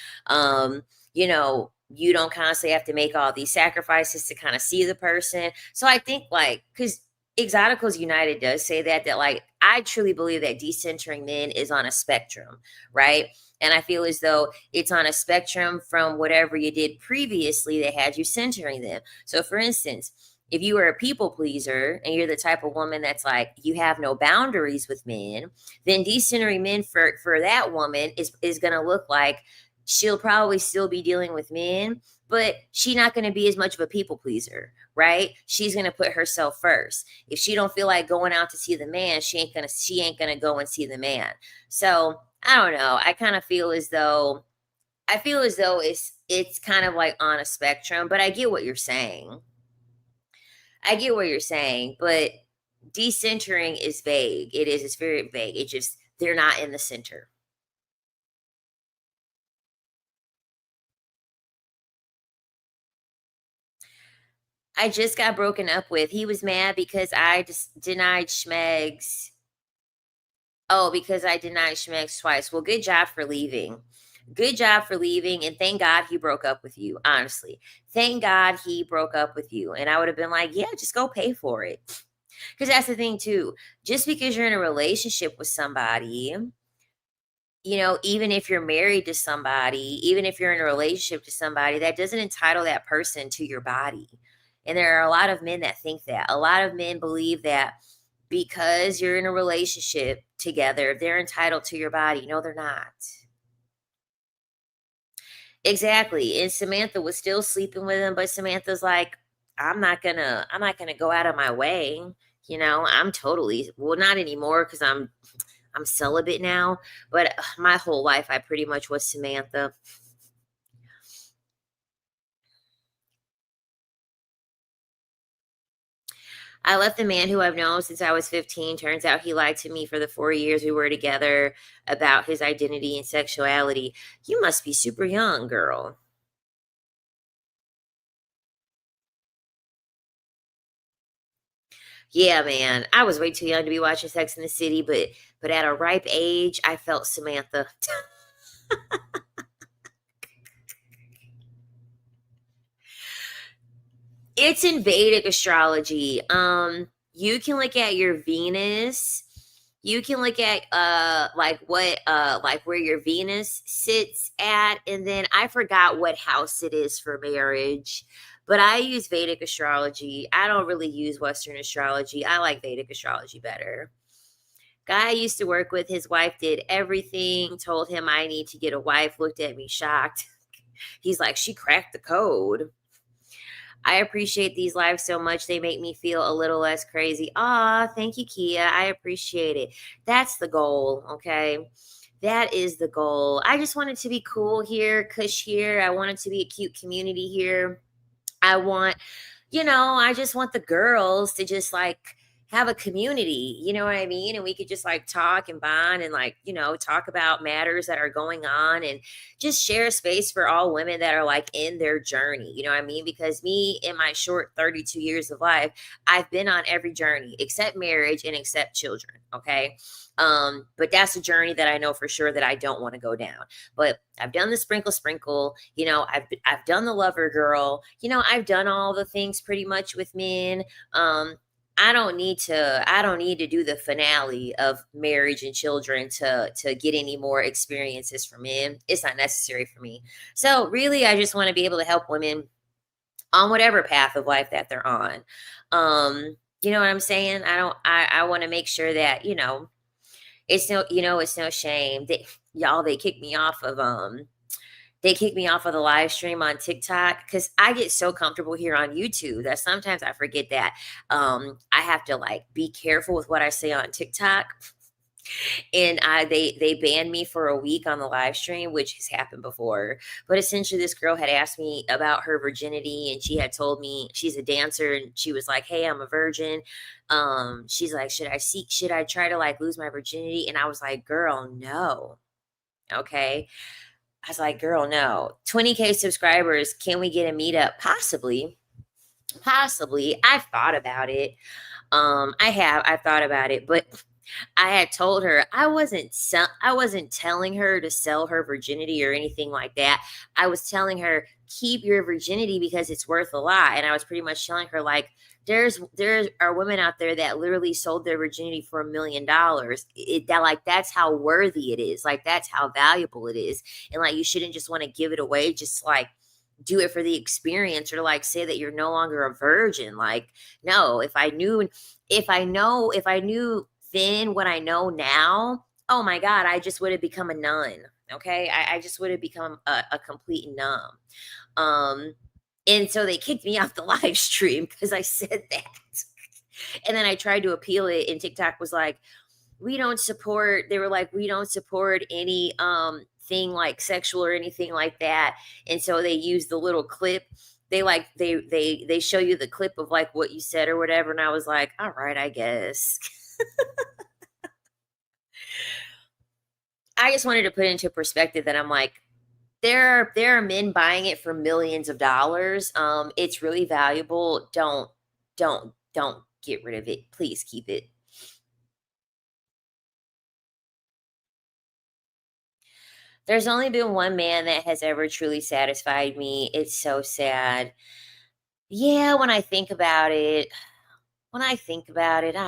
You don't constantly have to make all these sacrifices to kind of see the person. So I think like, because Exoticals United does say that like I truly believe that decentering men is on a spectrum, right? And I feel as though it's on a spectrum from whatever you did previously that had you centering them. So for instance, if you were a people pleaser and you're the type of woman that's like you have no boundaries with men, then decentering men for that woman is going to look like she'll probably still be dealing with men, but she's not going to be as much of a people pleaser, right? She's going to put herself first. If she don't feel like going out to see the man, she ain't gonna go and see the man. So I don't know. I feel as though it's kind of like on a spectrum, but I get what you're saying. I get what you're saying, but decentering is vague. It's very vague. It just they're not in the center. I just got broken up with. He was mad because I just denied Schmegs. Oh, because I denied Schmegs twice. Well, good job for leaving. Good job for leaving. And thank God he broke up with you, honestly. Thank God he broke up with you. And I would have been like, yeah, just go pay for it. Because that's the thing, too. Just because you're in a relationship with somebody, even if you're married to somebody, even if you're in a relationship to somebody, that doesn't entitle that person to your body. And there are a lot of men that think that. A lot of men believe that because you're in a relationship together, they're entitled to your body. No, they're not. Exactly. And Samantha was still sleeping with him, but Samantha's like, I'm not gonna go out of my way. I'm totally, well, not anymore because I'm celibate now, but my whole life I pretty much was Samantha. I left the man who I've known since I was 15. Turns out he lied to me for the 4 years we were together about his identity and sexuality. You must be super young, girl. Yeah, man. I was way too young to be watching Sex in the City, but at a ripe age, I felt Samantha. It's in Vedic astrology. You can look at your Venus. You can look at like what like where your Venus sits at, and then I forgot what house it is for marriage. But I use Vedic astrology. I don't really use Western astrology. I like Vedic astrology better. Guy I used to work with, his wife did everything, told him I need to get a wife, looked at me shocked. He's like, she cracked the code. I appreciate these lives so much. They make me feel a little less crazy. Ah, thank you, Kia. I appreciate it. That's the goal, okay? That is the goal. I just want it to be cool here, cush here. I want it to be a cute community here. I want, I just want the girls to just like have a community, you know what I mean? And we could just like talk and bond and like, talk about matters that are going on and just share a space for all women that are like in their journey, you know what I mean? Because me, in my short 32 years of life, I've been on every journey except marriage and except children, okay? But that's a journey that I know for sure that I don't want to go down. But I've done the sprinkle, I've done the lover girl, I've done all the things pretty much with men. I don't need to do the finale of marriage and children to get any more experiences from men. It's not necessary for me. So really I just want to be able to help women on whatever path of life that they're on. You know what I'm saying? I want to make sure that, it's no shame. They kicked me off of the live stream on TikTok because I get so comfortable here on YouTube that sometimes I forget that I have to like be careful with what I say on TikTok. And they banned me for a week on the live stream, which has happened before. But essentially, this girl had asked me about her virginity, and she had told me she's a dancer, and she was like, "Hey, I'm a virgin." She's like, Should I try to like lose my virginity?" And I was like, "Girl, no." Okay. I was like, "Girl, no." 20K subscribers. Can we get a meetup? Possibly. Possibly. I've thought about it. I've thought about it, but I had told her I wasn't telling her to sell her virginity or anything like that. I was telling her keep your virginity because it's worth a lot. And I was pretty much telling her like there are women out there that literally sold their virginity for $1 million. That's how worthy it is. Like that's how valuable it is. And like you shouldn't just want to give it away just like do it for the experience or like say that you're no longer a virgin. Like no, if I knew then what I know now, oh my God, I just would have become a nun. Okay. I just would have become a complete numb. Um, and so they kicked me off the live stream because I said that. And then I tried to appeal it, and TikTok was like, they were like, we don't support any thing like sexual or anything like that. And so they used the little clip. They show you the clip of like what you said or whatever. And I was like, all right, I guess. I just wanted to put into perspective that I'm like, There are men buying it for millions of dollars. It's really valuable. Don't get rid of it. Please keep it. There's only been one man that has ever truly satisfied me. It's so sad. Yeah, when I think about it, I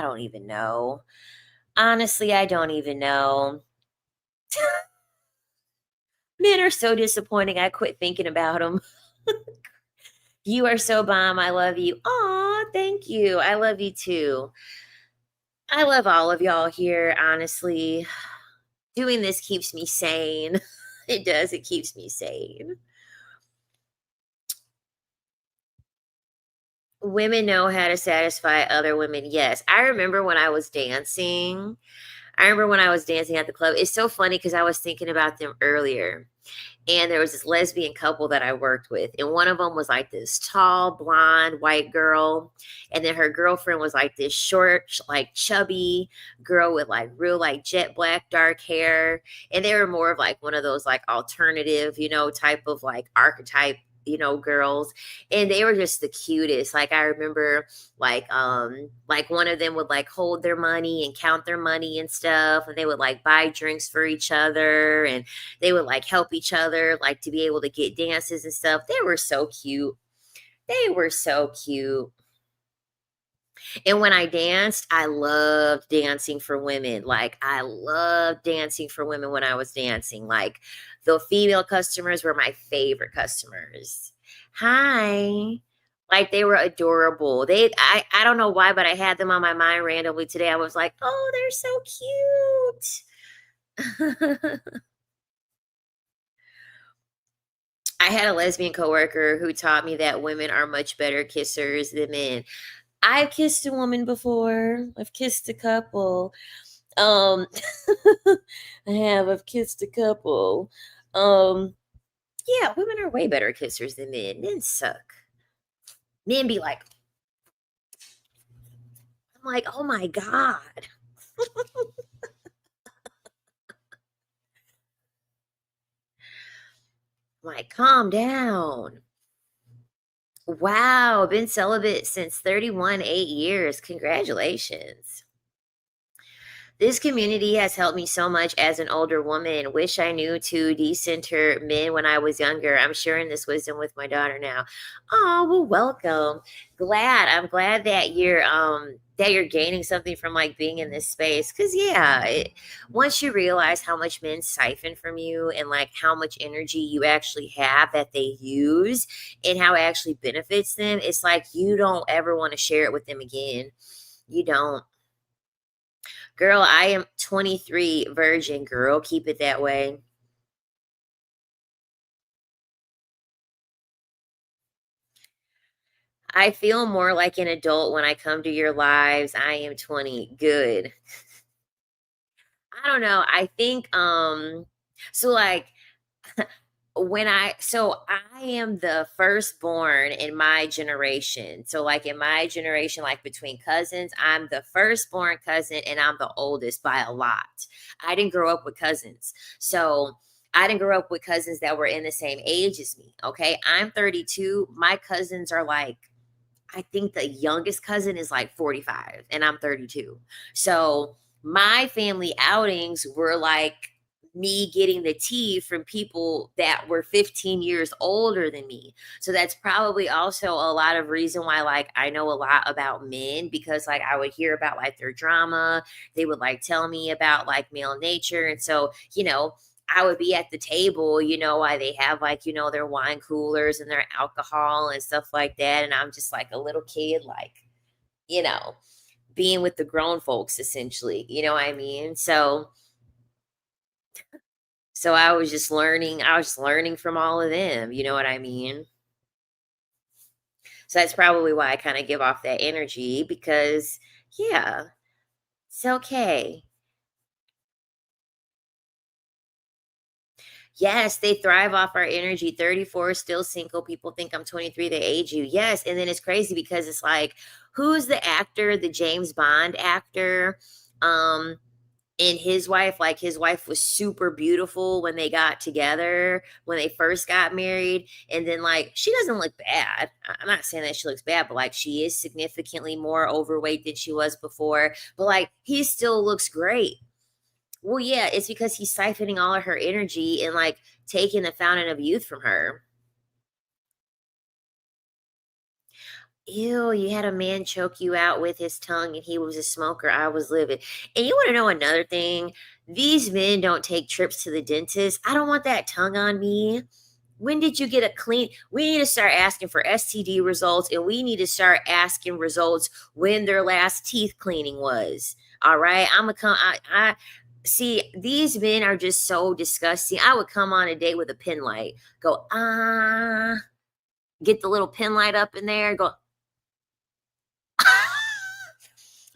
don't even know. Honestly, I don't even know. Men are so disappointing. I quit thinking about them. You are so bomb. I love you. Aw, thank you. I love you too. I love all of y'all here, honestly. Doing this keeps me sane. It does. It keeps me sane. Women know how to satisfy other women. Yes. I remember when I was dancing. I remember when I was dancing at the club. It's so funny because I was thinking about them earlier. And there was this lesbian couple that I worked with, and one of them was like this tall, blonde, white girl, and then her girlfriend was like this short, like chubby girl with like real like jet black dark hair, and they were more of like one of those like alternative, type of like archetype, girls, and they were just the cutest. Like I remember like one of them would like hold their money and count their money and stuff, and they would like buy drinks for each other, and they would like help each other like to be able to get dances and stuff. They were so cute. They were so cute. And when I danced, I loved dancing for women. Like I loved dancing for women when I was dancing. Like the female customers were my favorite customers. Hi. Like they were adorable. I don't know why, but I had them on my mind randomly today. I was like, "Oh, they're so cute." I had a lesbian coworker who taught me that women are much better kissers than men. I've kissed a woman before. I've kissed a couple. Um I have. I've kissed a couple. Um yeah, women are way better kissers than men. Men suck. Men be like, I'm like, "Oh my god." I'm like, "Calm down." Wow, been celibate since 31, 8 years. Congratulations. This community has helped me so much as an older woman. Wish I knew to decenter men when I was younger. I'm sharing this wisdom with my daughter now. Oh, well, welcome. I'm glad that you're gaining something from like being in this space. Cause yeah, once you realize how much men siphon from you and like how much energy you actually have that they use and how it actually benefits them, it's like you don't ever want to share it with them again. You don't. Girl, I am 23, virgin girl. Keep it that way. I feel more like an adult when I come to your lives. I am 20. Good. I don't know. I think so like I am the firstborn in my generation. So like in my generation, like between cousins, I'm the firstborn cousin and I'm the oldest by a lot. I didn't grow up with cousins. So I didn't grow up with cousins that were in the same age as me. Okay. I'm 32. My cousins are like, I think the youngest cousin is like 45 and I'm 32. So my family outings were like me getting the tea from people that were 15 years older than me. So that's probably also a lot of reason why like I know a lot about men because like I would hear about like their drama. They would like tell me about like male nature. And so, I would be at the table, while they have like, their wine coolers and their alcohol and stuff like that. And I'm just like a little kid, like, you know, being with the grown folks essentially, you know what I mean? So I was learning from all of them, you know what I mean? So that's probably why I kind of give off that energy because yeah, it's okay. Yes, they thrive off our energy. 34, still single. People think I'm 23, they age you. Yes. And then it's crazy because it's like, who's the actor, the James Bond actor? Um, And his wife was super beautiful when they got together, when they first got married. And then, like, she doesn't look bad. I'm not saying that she looks bad, but like, she is significantly more overweight than she was before. But like, he still looks great. Well, yeah, it's because he's siphoning all of her energy and like taking the fountain of youth from her. Ew, you had a man choke you out with his tongue and he was a smoker. I was livid. And you want to know another thing? These men don't take trips to the dentist. I don't want that tongue on me. When did you get a clean? We need to start asking for STD results, and we need to start asking results when their last teeth cleaning was. All right. I'm gonna come. I see, these men are just so disgusting. I would come on a date with a pin light. Go, get the little pin light up in there, go,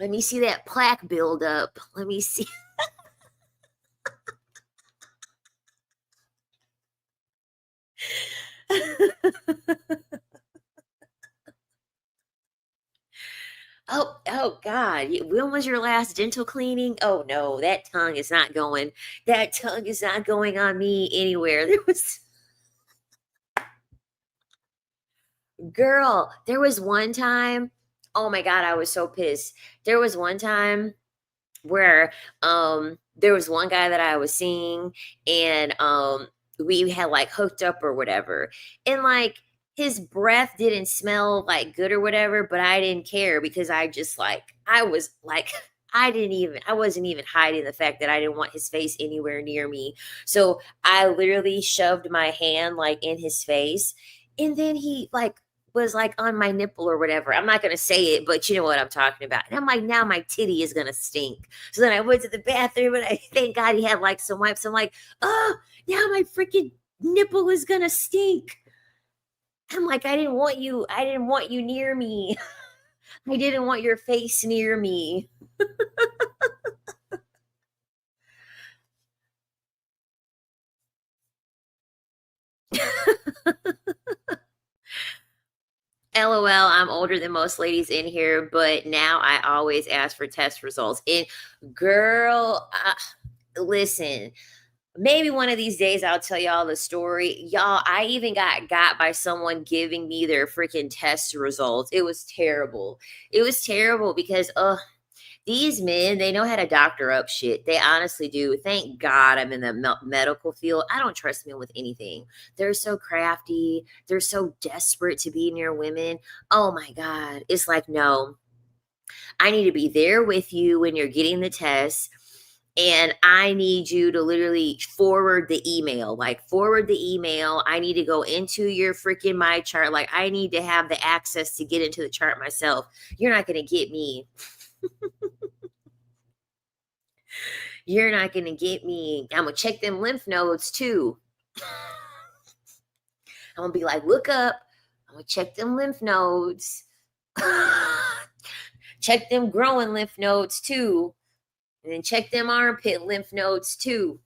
let me see that plaque build up. Let me see. Oh God. When was your last dental cleaning? Oh no, that tongue is not going. That tongue is not going on me anywhere. There was girl, there was one time. Oh my God, I was so pissed. There was one time where there was one guy that I was seeing, and we had like hooked up or whatever, and like his breath didn't smell like good or whatever, but I didn't care because I just like I was like I wasn't even hiding the fact that I didn't want his face anywhere near me. So I literally shoved my hand like in his face, and then he like was like on my nipple or whatever. I'm not gonna say it, but you know what I'm talking about. And I'm like, now my titty is gonna stink. So then I went to the bathroom and I thank God he had like some wipes. I'm like, oh, now my freaking nipple is gonna stink. I'm like, I didn't want you near me. I didn't want your face near me. LOL, I'm older than most ladies in here, but now I always ask for test results. And girl, listen, maybe one of these days I'll tell y'all the story. Y'all, I even got by someone giving me their freaking test results. It was terrible. It was terrible because these men, they know how to doctor up shit. They honestly do. Thank God I'm in the medical field. I don't trust men with anything. They're so crafty. They're so desperate to be near women. Oh my God. It's like, no, I need to be there with you when you're getting the test. And I need you to literally forward the email. Like, forward the email. I need to go into your freaking my chart. Like, I need to have the access to get into the chart myself. You're not going to get me. You're not going to get me. I'm going to check them lymph nodes too. I'm going to be like, look up. I'm going to check them lymph nodes. Check them growing lymph nodes too. And then check them armpit lymph nodes too.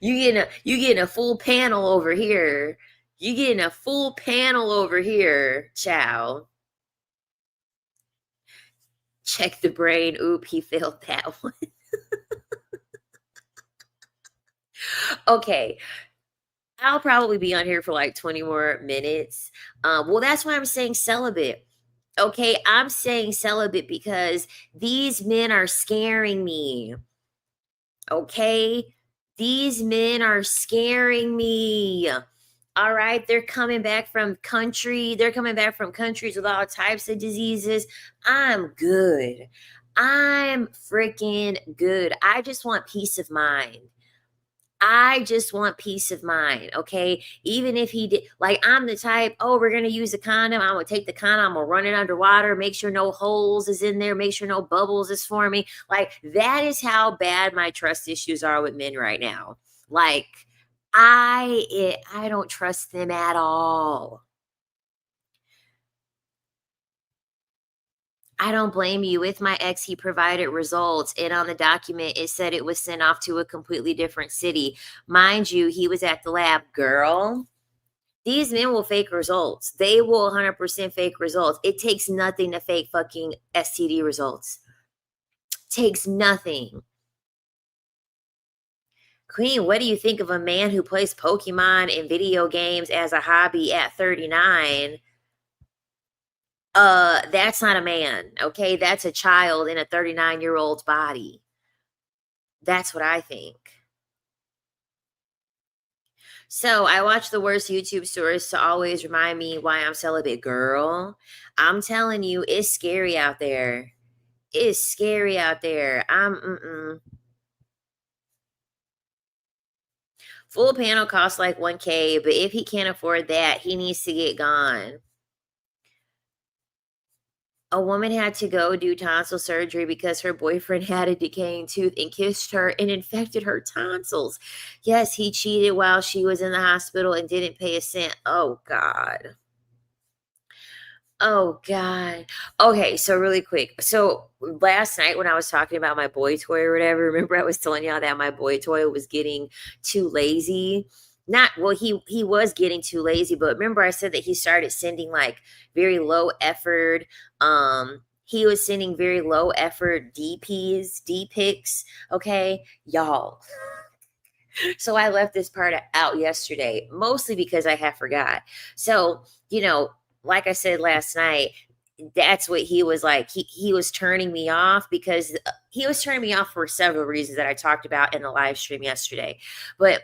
You getting a full panel over here. You getting a full panel over here, chow. Check the brain. Oop, he failed that one. Okay. I'll probably be on here for like 20 more minutes. Well, that's why I'm saying celibate. Okay, I'm saying celibate because these men are scaring me. Okay, these men are scaring me. All right, they're coming back from country. They're coming back from countries with all types of diseases. I'm good. I'm freaking good. I just want peace of mind. I just want peace of mind, okay? Even if he did, like, I'm the type, oh, we're going to use a condom. I'm going to take the condom. I'm going to run it underwater, make sure no holes is in there, make sure no bubbles is forming. Like, that is how bad my trust issues are with men right now. Like, I don't trust them at all. I don't blame you. With my ex, he provided results, and on the document, it said it was sent off to a completely different city. Mind you, he was at the lab. Girl, These men will fake results. They will 100% fake results. It takes nothing to fake fucking STD results. Takes nothing. Queen, what do you think of a man who plays Pokemon and video games as a hobby at 39? That's not a man, okay? That's a child in a 39-year-old's body. That's what I think. So I watch the worst YouTube stories to always remind me why I'm celibate, girl. I'm telling you, it's scary out there. It's scary out there. Full panel costs like 1K, but if he can't afford that, he needs to get gone. A woman had to go do tonsil surgery because her boyfriend had a decaying tooth and kissed her and infected her tonsils. Yes, he cheated while she was in the hospital and didn't pay a cent. Oh, God. Oh, God. Okay, so really quick. So last night when I was talking about my boy toy or whatever, remember I was telling y'all that my boy toy was getting too lazy? Not well, he was getting too lazy, but remember I said that he started sending like very low effort. He was sending very low effort D pics. Okay, y'all. So I left this part out yesterday, mostly because I have forgot. So, like I said last night, that's what he was like. He was turning me off because he was turning me off for several reasons that I talked about in the live stream yesterday. But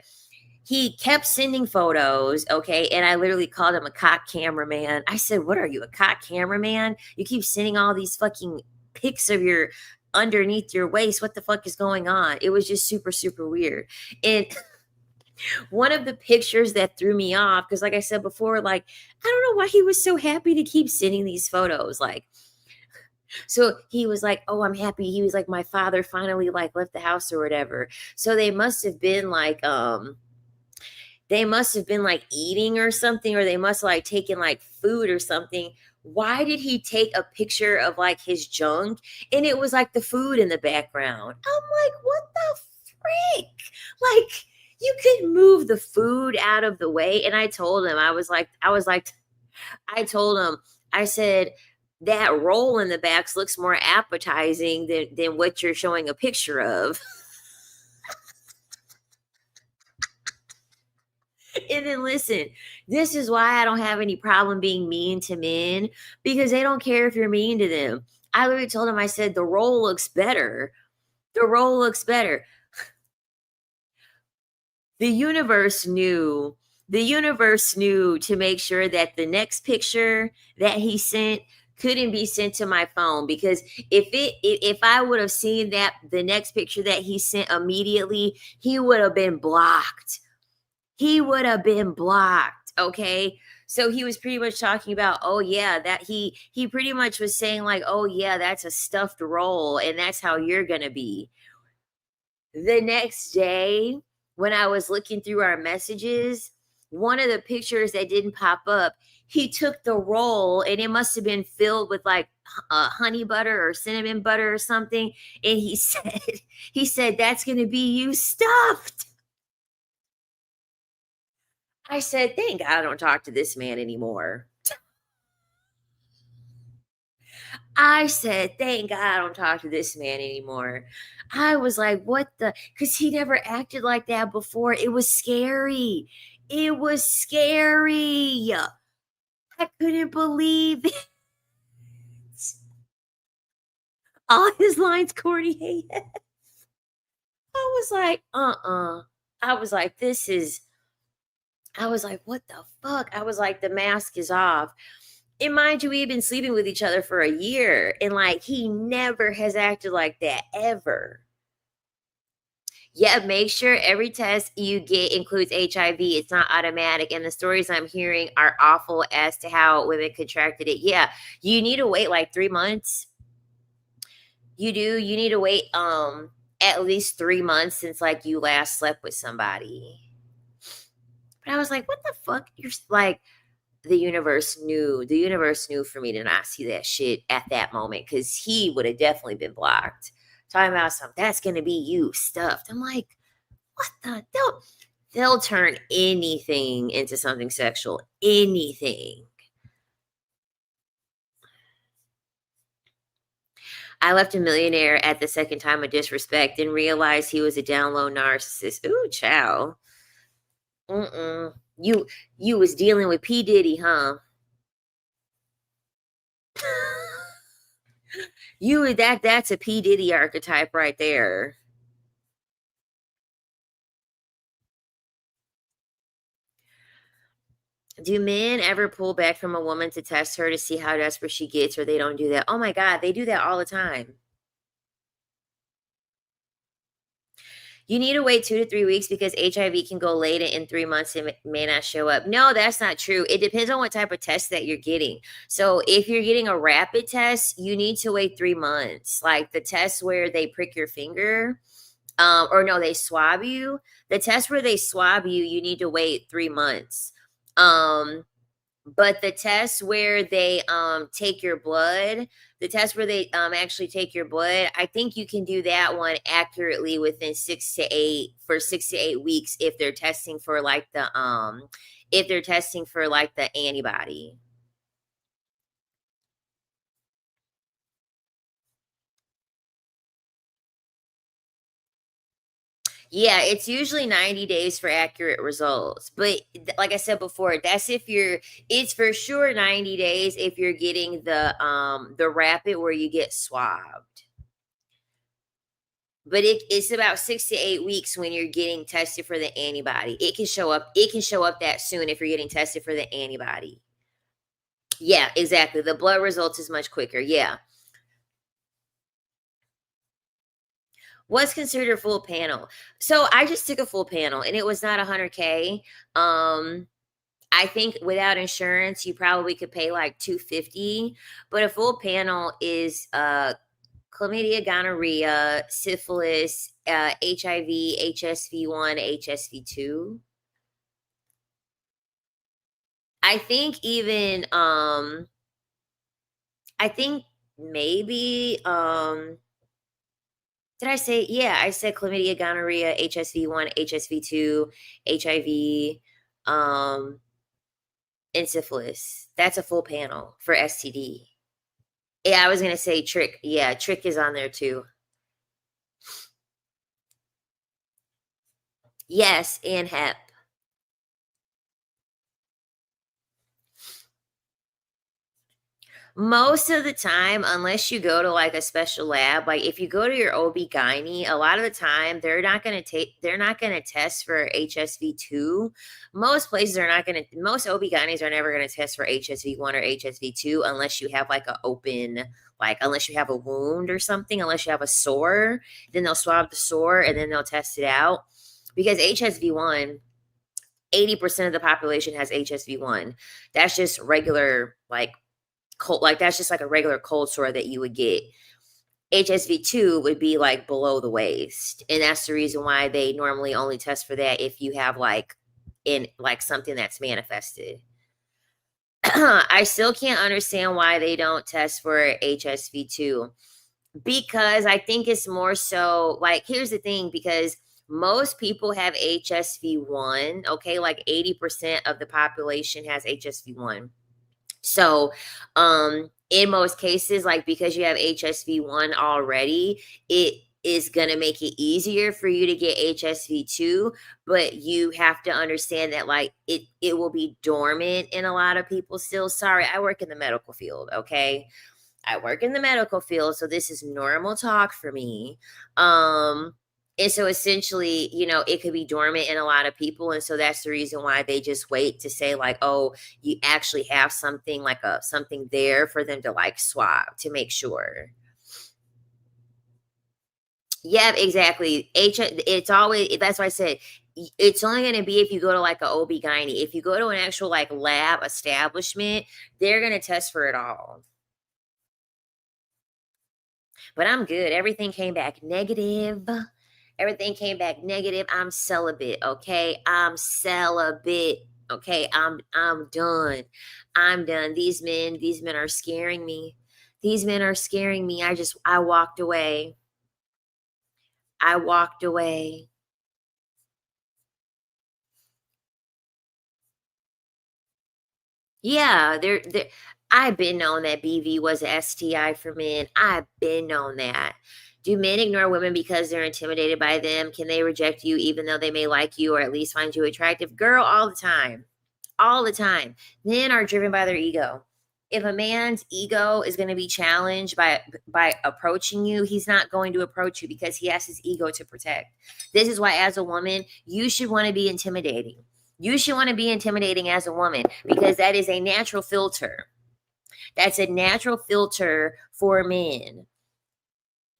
he kept sending photos, okay, and I literally called him a cock cameraman. I said, "What are you, a cock cameraman? You keep sending all these fucking pics of your underneath your waist. What the fuck is going on?" It was just super, super weird. And one of the pictures that threw me off, because like I said before, like, I don't know why he was so happy to keep sending these photos. Like, so he was like, "Oh, I'm happy." He was like, "My father finally like left the house or whatever." So they must have been like eating or something, or they must have like taken like food or something. Why did he take a picture of like his junk and it was like the food in the background? I'm like, what the frick? Like, you could move the food out of the way. And I told him, I told him, I said, that roll in the back looks more appetizing than what you're showing a picture of. And then listen, this is why I don't have any problem being mean to men, because they don't care if you're mean to them. I literally told him, I said, the roll looks better. The roll looks better. The universe knew. The universe knew to make sure that the next picture that he sent couldn't be sent to my phone, because if I would have seen that the next picture that he sent immediately, he would have been blocked. He would have been blocked. Okay. So he was pretty much talking about, oh yeah, that he pretty much was saying like, oh yeah, that's a stuffed roll and that's how you're gonna be. The next day, when I was looking through our messages, one of the pictures that didn't pop up, he took the roll and it must have been filled with like honey butter or cinnamon butter or something. And he said, that's gonna be you stuffed. I said, thank God I don't talk to this man anymore. I said, thank God I don't talk to this man anymore. I was like, what the? Because he never acted like that before. It was scary. It was scary. I couldn't believe it. All his lines corny. I was like, I was like, I was like, what the fuck? I was like, the mask is off. And mind you, we've been sleeping with each other for a year. And like, he never has acted like that ever. Yeah, make sure every test you get includes HIV. It's not automatic. And the stories I'm hearing are awful as to how women contracted it. Yeah, you need to wait like 3 months. You do. You need to wait at least 3 months since like you last slept with somebody. But I was like, what the fuck? You're like, the universe knew for me to not see that shit at that moment, because he would have definitely been blocked. Talking about something that's gonna be you stuffed. I'm like, what the don't They'll turn anything into something sexual, anything. I left a millionaire at the second time of disrespect and realized he was a down low narcissist. Ooh, child. Mm-mm. You was dealing with P. Diddy, huh? That's a P. Diddy archetype right there. Do men ever pull back from a woman to test her to see how desperate she gets, or they don't do that? Oh my God, they do that all the time. You need to wait 2 to 3 weeks because HIV can go late in 3 months and may not show up. No, that's not true. It depends on what type of test that you're getting. So if you're getting a rapid test, you need to wait 3 months. Like the test where they prick your finger, or no, they swab you. The test where they swab you, you need to wait 3 months. But the test where they take your blood, the test where they actually take your blood, I think you can do that one accurately within 6 to 8 weeks if they're testing for like the antibody. Yeah, it's usually 90 days for accurate results. But like I said before, that's if you're it's for sure 90 days if you're getting the rapid where you get swabbed. But it's about 6 to 8 weeks when you're getting tested for the antibody. It can show up that soon if you're getting tested for the antibody. Yeah, exactly. The blood results is much quicker. Yeah. What's considered a full panel? So I just took a full panel and it was not 100K. I think without insurance, you probably could pay like 250, but a full panel is chlamydia, gonorrhea, syphilis, HIV, HSV1, HSV2. I think even I think maybe did I say, yeah, I said chlamydia, gonorrhea, HSV1, HSV2, HIV, and syphilis. That's a full panel for STD. Yeah, I was gonna say trick. Yeah, trick is on there too. Yes, and hep. Most of the time, unless you go to like a special lab, like if you go to your OB-GYN, a lot of the time they're not gonna test for HSV2. Most OB-GYNs are never gonna test for HSV1 or HSV2 unless you have like a open, like unless you have a wound or something, unless you have a sore, then they'll swab the sore and then they'll test it out. Because HSV1, 80% of the population has HSV1. That's just regular, like cold, like that's just like a regular cold sore that you would get. HSV2 would be like below the waist. And that's the reason why they normally only test for that if you have like in like something that's manifested. I still can't understand why they don't test for HSV2 because I think it's more so like here's the thing because most people have HSV1, okay? Like 80% of the population has HSV1. So, in most cases, like because you have HSV1 already, it is going to make it easier for you to get HSV2, but you have to understand that like it will be dormant in a lot of people still. Sorry, I work in the medical field, okay? I work in the medical field, so this is normal talk for me. Um, and so essentially, it could be dormant in a lot of people. And so that's the reason why they just wait to say, like, oh, you actually have something like something there for them to like swab to make sure. Yeah, exactly. It's always that's why I said it's only going to be if you go to like a OB-GYN. If you go to an actual like lab establishment, they're going to test for it all. But I'm good. Everything came back negative. Everything came back negative. I'm celibate, okay? I'm celibate. Okay, I'm done. I'm done. These men are scaring me. These men are scaring me. I walked away. I walked away. Yeah, there I've been known that BV was a STI for men. I've been known that. Do men ignore women because they're intimidated by them? Can they reject you even though they may like you or at least find you attractive? Girl, all the time. All the time. Men are driven by their ego. If a man's ego is going to be challenged by approaching you, he's not going to approach you because he has his ego to protect. This is why as a woman, you should want to be intimidating. You should want to be intimidating as a woman because that is a natural filter. That's a natural filter for men.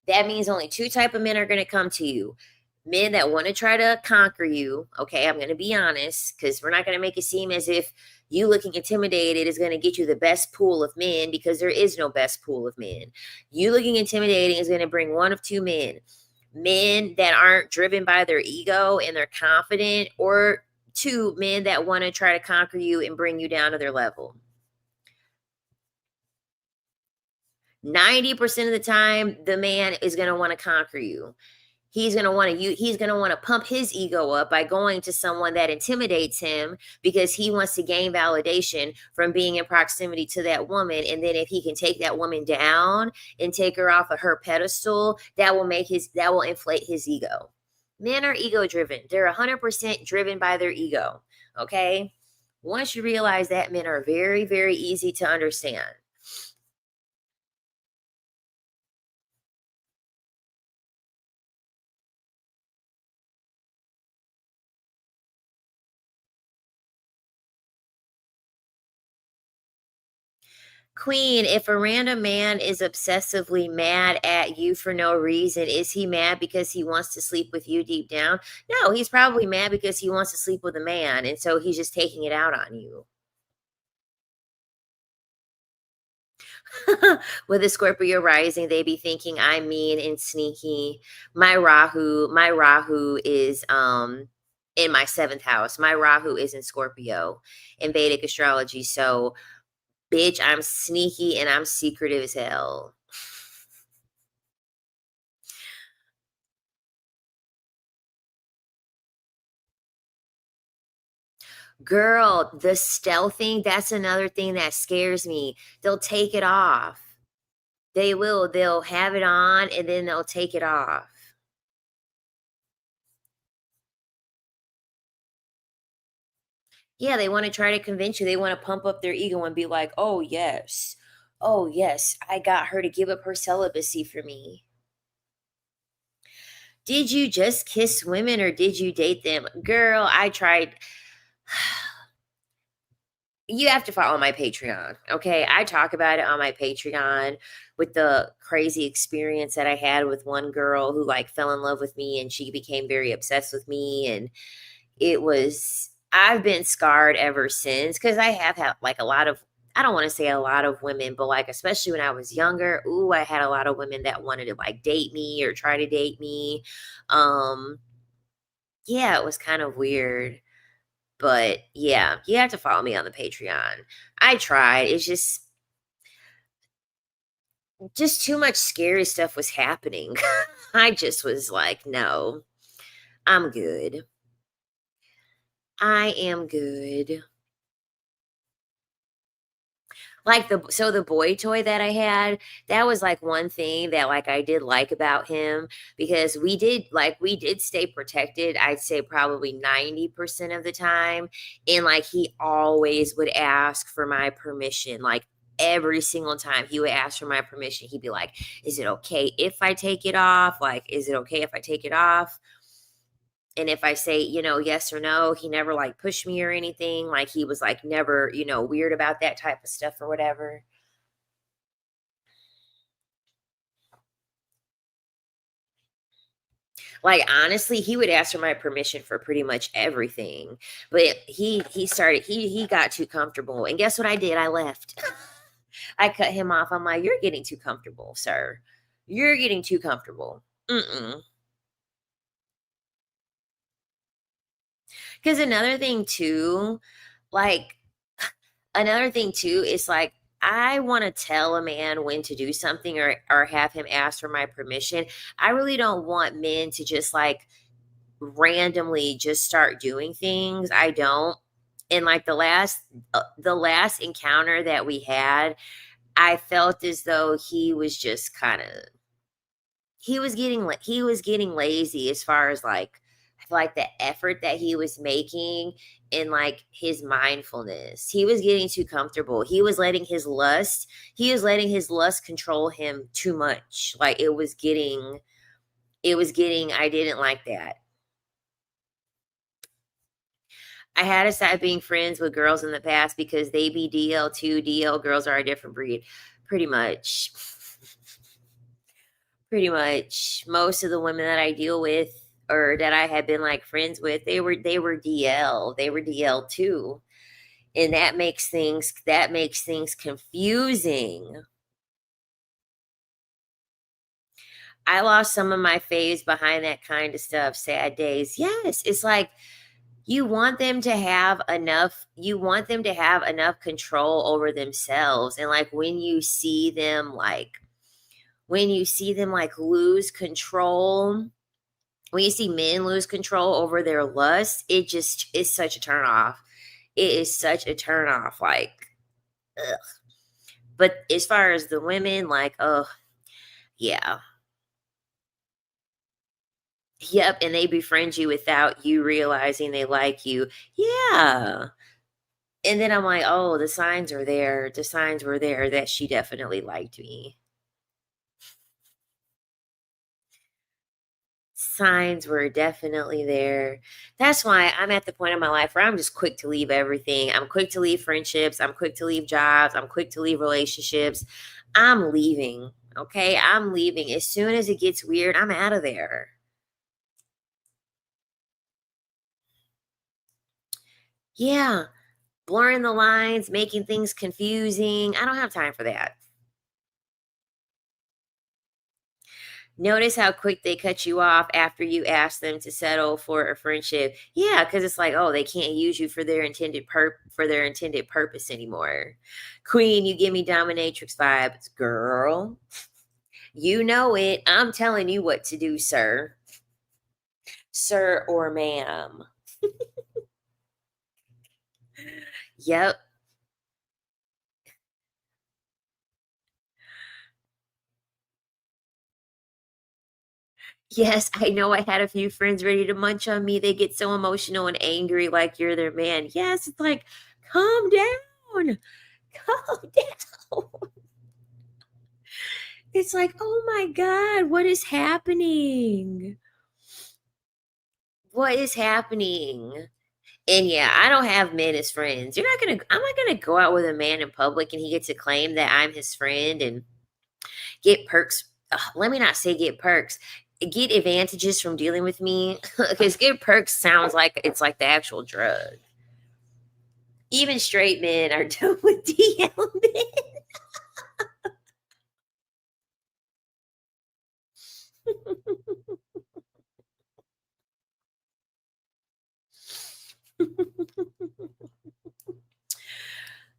That means only two type of men are going to come to you. Men that want to try to conquer you. Okay, I'm going to be honest because we're not going to make it seem as if you looking intimidated is going to get you the best pool of men because there is no best pool of men. You looking intimidating is going to bring one of two men. Men that aren't driven by their ego and they're confident, or two men that want to try to conquer you and bring you down to their level. 90% of the time, the man is going to want to conquer you. He's going to want to pump his ego up by going to someone that intimidates him because he wants to gain validation from being in proximity to that woman. And then if he can take that woman down and take her off of her pedestal, that will inflate his ego. Men are ego driven. They're 100% driven by their ego. Okay? Once you realize that, men are very, very easy to understand. Queen, if a random man is obsessively mad at you for no reason, is he mad because he wants to sleep with you deep down? No, he's probably mad because he wants to sleep with a man. And so he's just taking it out on you. With a Scorpio rising, they be thinking I'm mean and sneaky. My Rahu is in my seventh house. My Rahu is in Scorpio in Vedic astrology. So bitch, I'm sneaky and I'm secretive as hell. Girl, the stealthing, that's another thing that scares me. They'll take it off. They will. They'll have it on and then they'll take it off. Yeah, they want to try to convince you. They want to pump up their ego and be like, oh, yes. Oh, yes. I got her to give up her celibacy for me. Did you just kiss women or did you date them? Girl, I tried. You have to follow my Patreon, okay? I talk about it on my Patreon with the crazy experience that I had with one girl who like fell in love with me and she became very obsessed with me, and it was I've been scarred ever since cuz I have had like a lot of, I don't want to say a lot of women, but like especially when I was younger, ooh, I had a lot of women that wanted to like date me or try to date me. Um yeah, it was kind of weird. But yeah, you have to follow me on the Patreon. I tried. It's just too much scary stuff was happening. I just was like, no, I'm good. I am good. Like the boy toy that I had, that was like one thing that like I did like about him because we did stay protected. I'd say probably 90% of the time. And like he always would ask for my permission. Like every single time he would ask for my permission. He'd be like, "Is it okay if I take it off? Like, is it okay if I take it off?" And if I say, yes or no, he never like pushed me or anything. Like he was like never, weird about that type of stuff or whatever. Like honestly, he would ask for my permission for pretty much everything. But he got too comfortable. And guess what I did? I left. I cut him off. I'm like, "You're getting too comfortable, sir. You're getting too comfortable." Mm-mm. Because like another thing too is like I want to tell a man when to do something or have him ask for my permission. I really don't want men to just like randomly just start doing things. I don't. And like the last encounter that we had, I felt as though he was just kind of he was getting lazy as far as like the effort that he was making and like his mindfulness. He was getting too comfortable. He was letting his lust control him too much. Like it was getting I didn't like that. I had to stop being friends with girls in the past because they be DL too. DL girls are a different breed. Pretty much. Pretty much. Most of the women that I deal with or that I had been like friends with, they were DL. They were DL too. And that makes things confusing. I lost some of my faves behind that kind of stuff. Sad days. Yes, it's like you want them to have enough control over themselves, and like when you see them like lose control, when you see men lose control over their lust, it's such a turn off. It is such a turn off, like, ugh. But as far as the women, like, oh yeah. Yep, and they befriend you without you realizing they like you. Yeah. And then I'm like, "Oh, the signs are there. The signs were there that she definitely liked me." Signs were definitely there. That's why I'm at the point in my life where I'm just quick to leave everything. I'm quick to leave friendships. I'm quick to leave jobs. I'm quick to leave relationships. I'm leaving. Okay. I'm leaving. As soon as it gets weird, I'm out of there. Yeah. Blurring the lines, making things confusing. I don't have time for that. Notice how quick they cut you off after you ask them to settle for a friendship. Yeah, because it's like, oh, they can't use you for their intended purpose anymore. Queen, you give me dominatrix vibes, girl. You know it. I'm telling you what to do, sir or ma'am. Yep. Yes, I know. I had a few friends ready to munch on me. They get so emotional and angry, like you're their man. Yes, it's like, calm down, calm down. It's like, "Oh my god, what is happening? What is happening?" And yeah, I don't have men as friends. I'm not gonna go out with a man in public and he gets to claim that I'm his friend and get perks. Ugh, let me not say get perks. Get advantages from dealing with me. Because get perks sounds like it's like the actual drug. Even straight men are done with DL men.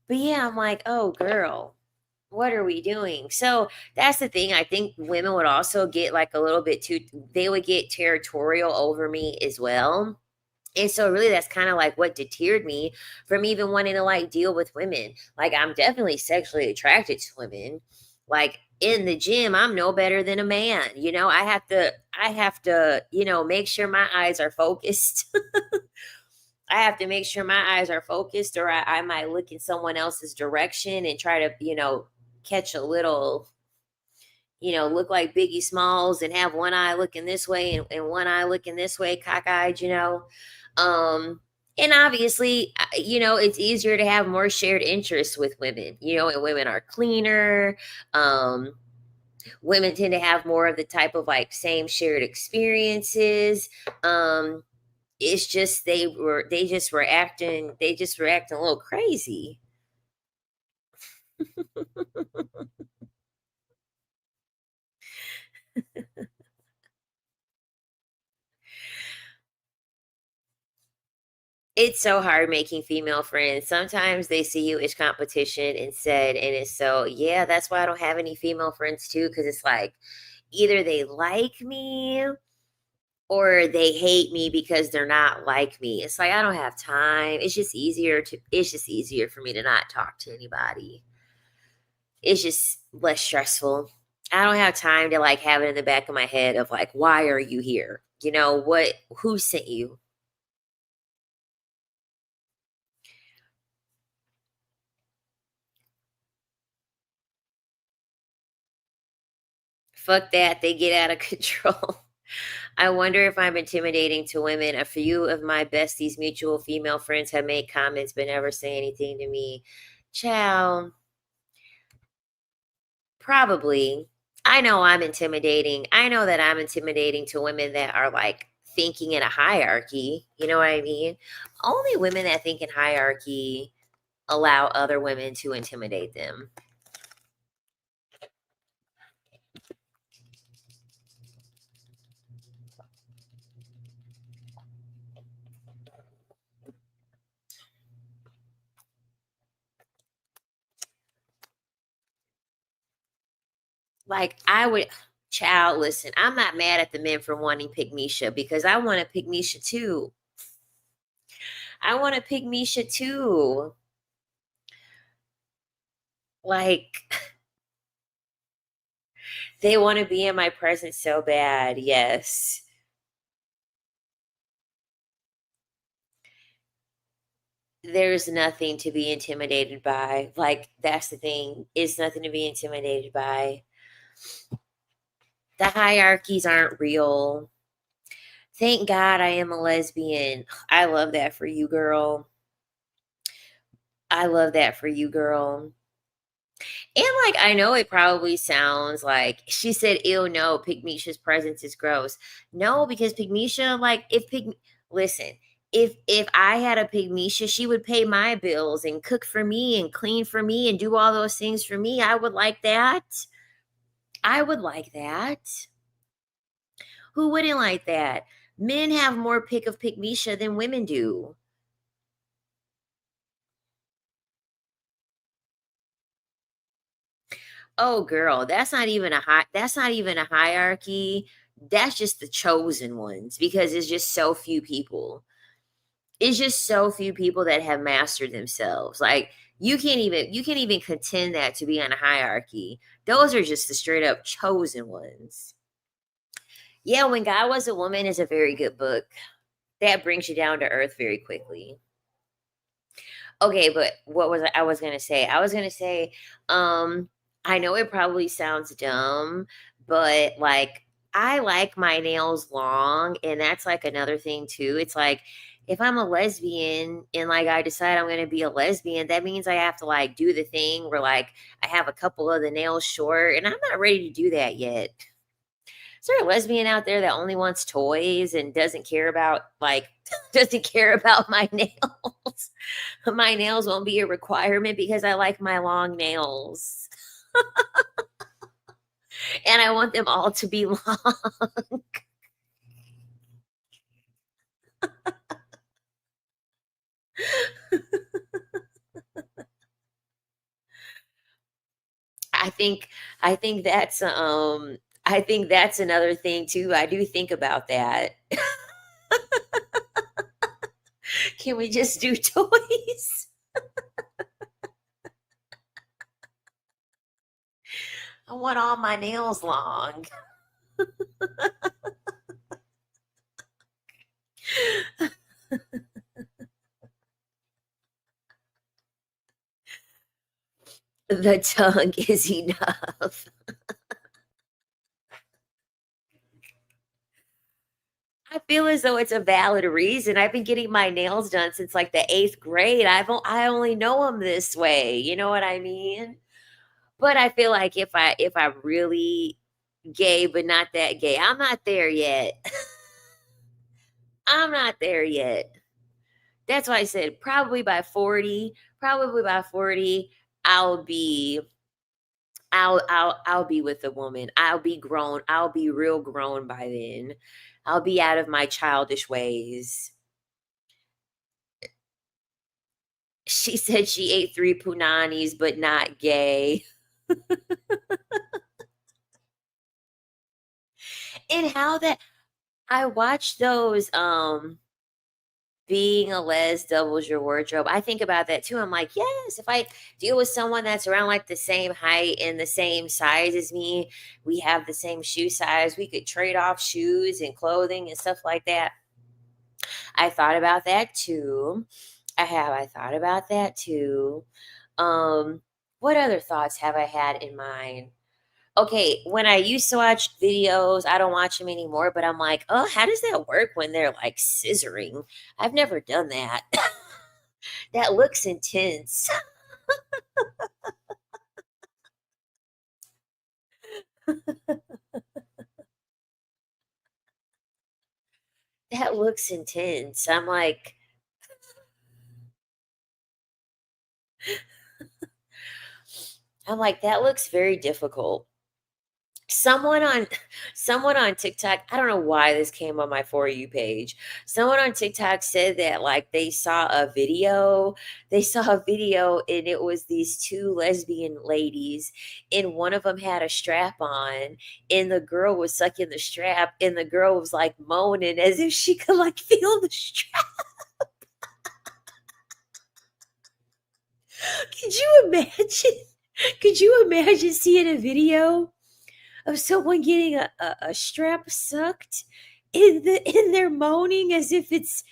But yeah, I'm like, oh girl, what are we doing? So that's the thing. I think women would also get like a little bit too, they would get territorial over me as well. And so really that's kind of like what deterred me from even wanting to like deal with women. Like I'm definitely sexually attracted to women. Like in the gym, I'm no better than a man. I have to, make sure my eyes are focused. I have to make sure my eyes are focused, or I might look in someone else's direction and try to, catch a little, look like Biggie Smalls and have one eye looking this way and one eye looking this way, cockeyed. Um, and obviously, it's easier to have more shared interests with women, and women are cleaner. Um, Women tend to have more of the type of like same shared experiences. It's just they just were acting a little crazy. It's so hard making female friends. Sometimes they see you as competition instead, and it's so yeah, that's why I don't have any female friends too, because it's like either they like me or they hate me because they're not like me. It's like I don't have time. It's just easier for me to not talk to anybody. It's just less stressful. I don't have time to like have it in the back of my head of like, why are you here? You know what? Who sent you? Fuck that. They get out of control. I wonder if I'm intimidating to women. A few of my besties, mutual female friends, have made comments but never say anything to me. Chow, probably. I know I'm intimidating. I know that I'm intimidating to women that are like thinking in a hierarchy. You know what I mean? Only women that think in hierarchy allow other women to intimidate them. Like I would child, listen, I'm not mad at the men for wanting pick Misha because I want to pick Misha too. I want to pick Misha too. Like they want to be in my presence so bad. Yes. There's nothing to be intimidated by. Like that's the thing. It's nothing to be intimidated by. The hierarchies aren't real. Thank God I am a lesbian. I love that for you, girl. I love that for you, girl. And like I know it probably sounds like she said, ew, no, Pygmisha's presence is gross. No, because Pygmisha, like if Pig listen, if I had a Pygmisha, she would pay my bills and cook for me and clean for me and do all those things for me. I would like that. I would like that. Who wouldn't like that? Men have more pick of Pygmisha than women do. Oh girl, that's not even a hierarchy. That's just the chosen ones because it's just so few people. It's just so few people that have mastered themselves. Like you can't even contend that to be on a hierarchy. Those are just the straight up chosen ones. Yeah, When God Was a Woman is a very good book. That brings you down to earth very quickly. Okay, but what was I was gonna say? I was gonna say, I know it probably sounds dumb, but like I like my nails long, and that's like another thing too. It's like if I'm a lesbian and like I decide I'm gonna be a lesbian, that means I have to like do the thing where like I have a couple of the nails short, and I'm not ready to do that yet. Is there a lesbian out there that only wants toys and doesn't care about like doesn't care about my nails? My nails won't be a requirement because I like my long nails and I want them all to be long. I think I think that's I think that's another thing too. I do think about that. Can we just do toys? I want all my nails long. The tongue is enough. I feel as though it's a valid reason. I've been getting my nails done since like the 8th grade. I only know them this way. You know what I mean? But I feel like if I really gay but not that gay, I'm not there yet. I'm not there yet. That's why I said probably by 40 I'll be I'll be with a woman. I'll be grown. I'll be real grown by then. I'll be out of my childish ways. She said she ate 3 punanis, but not gay. And how that I watch those, being a les doubles your wardrobe. I think about that too. I'm like, yes, if I deal with someone that's around like the same height and the same size as me, we have the same shoe size, we could trade off shoes and clothing and stuff like that. I thought about that too. I thought about that too. Um, what other thoughts have I had in mind? Okay, when I used to watch videos, I don't watch them anymore, but I'm like, oh, how does that work when they're like scissoring? I've never done that. That looks intense. That looks intense. I'm like, that looks very difficult. Someone on someone on TikTok, I don't know why this came on my For You page. Someone on TikTok said that like they saw a video. They saw a video and it was these two lesbian ladies and one of them had a strap on and the girl was sucking the strap and the girl was like moaning as if she could like feel the strap. Could you imagine? Could you imagine seeing a video of someone getting a strap sucked in their moaning as if it's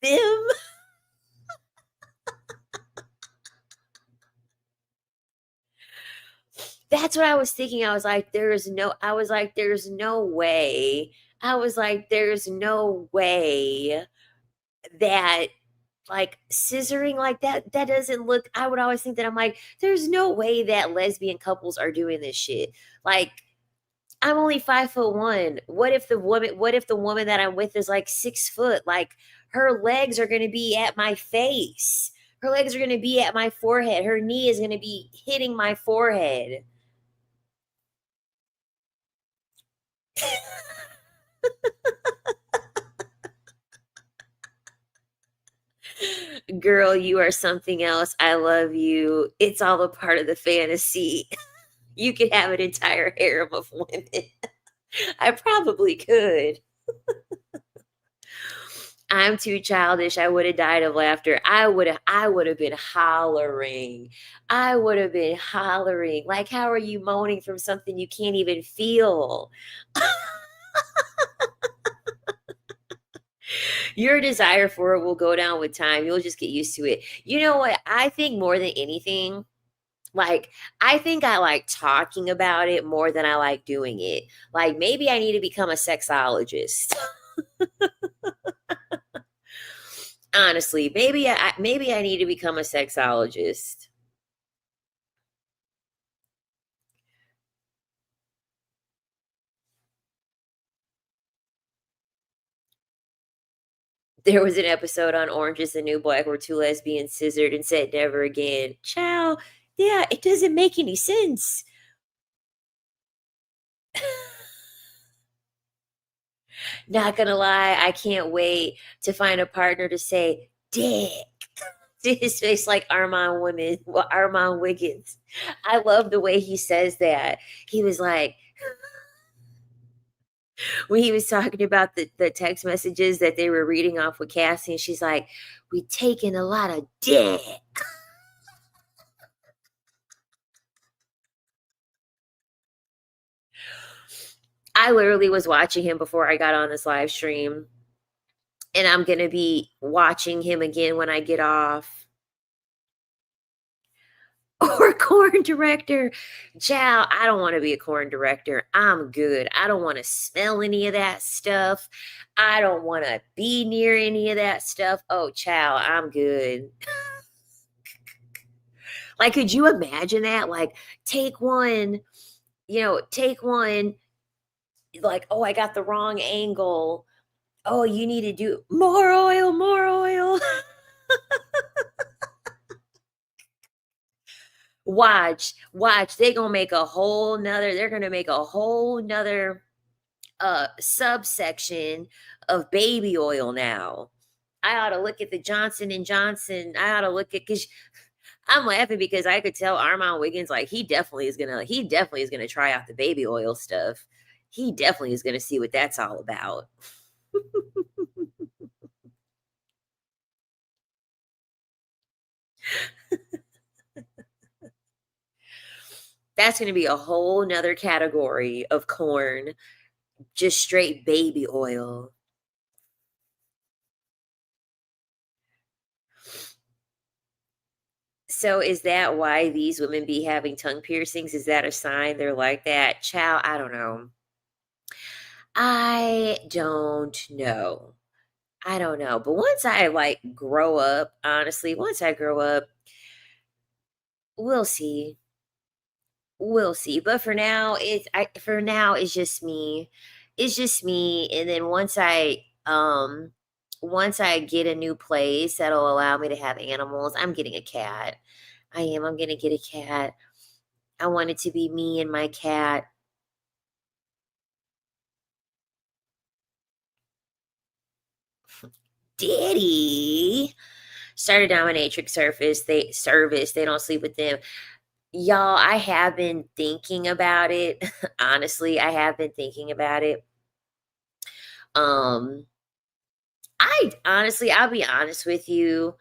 them? That's what I was thinking. I was like, "There's no way." I was like, "There's no way that, like, scissoring like that doesn't look." I would always think that I'm like, "There's no way that lesbian couples are doing this shit." Like, I'm only 5'1". What if the woman that I'm with is like 6 foot? Like her legs are gonna be at my face. Her legs are gonna be at my forehead. Her knee is gonna be hitting my forehead. Girl, you are something else. I love you. It's all a part of the fantasy. You could have an entire harem of women. I probably could. I'm too childish. I would have died of laughter. I would have been hollering. I would have been hollering. Like, how are you moaning from something you can't even feel? Your desire for it will go down with time. You'll just get used to it. You know what? I think more than anything, like, I think I like talking about it more than I like doing it. Like, maybe I need to become a sexologist. Honestly, maybe I need to become a sexologist. There was an episode on Orange is the New Black where two lesbians scissored and said never again. Ciao. Yeah, it doesn't make any sense. Not gonna lie, I can't wait to find a partner to say dick to his face like Armand Wiggins. I love the way he says that. He was like, when he was talking about the text messages that they were reading off with Cassie, and she's like, we taking a lot of dick. I literally was watching him before I got on this live stream, and I'm gonna be watching him again when I get off. Or corn director. Child, I don't want to be a corn director. I'm good. I don't want to smell any of that stuff. I don't want to be near any of that stuff. Oh, child, I'm good. Like, could you imagine that? Like, take one, take one, like, oh, I got the wrong angle. Oh, you need to do more oil, more oil. Watch. They're gonna make a whole nother subsection of baby oil now. I ought to look at the Johnson and Johnson. I ought to look at because I'm laughing because I could tell Armand Wiggins like he definitely is gonna try out the baby oil stuff. He definitely is gonna see what that's all about. That's gonna be a whole nother category of corn, just straight baby oil. So is that why these women be having tongue piercings? Is that a sign they're like that? Child, I don't know. I don't know. I don't know. But once I like grow up, honestly, once I grow up, we'll see. We'll see. But for now it's just me. It's just me. And then once I get a new place that'll allow me to have animals, I'm getting a cat. I am. I'm gonna get a cat. I want it to be me and my cat. Daddy started dominatrix service. They don't sleep with them. Y'all, I have been thinking about it. Honestly, I have been thinking about it. Um, I'll be honest with you.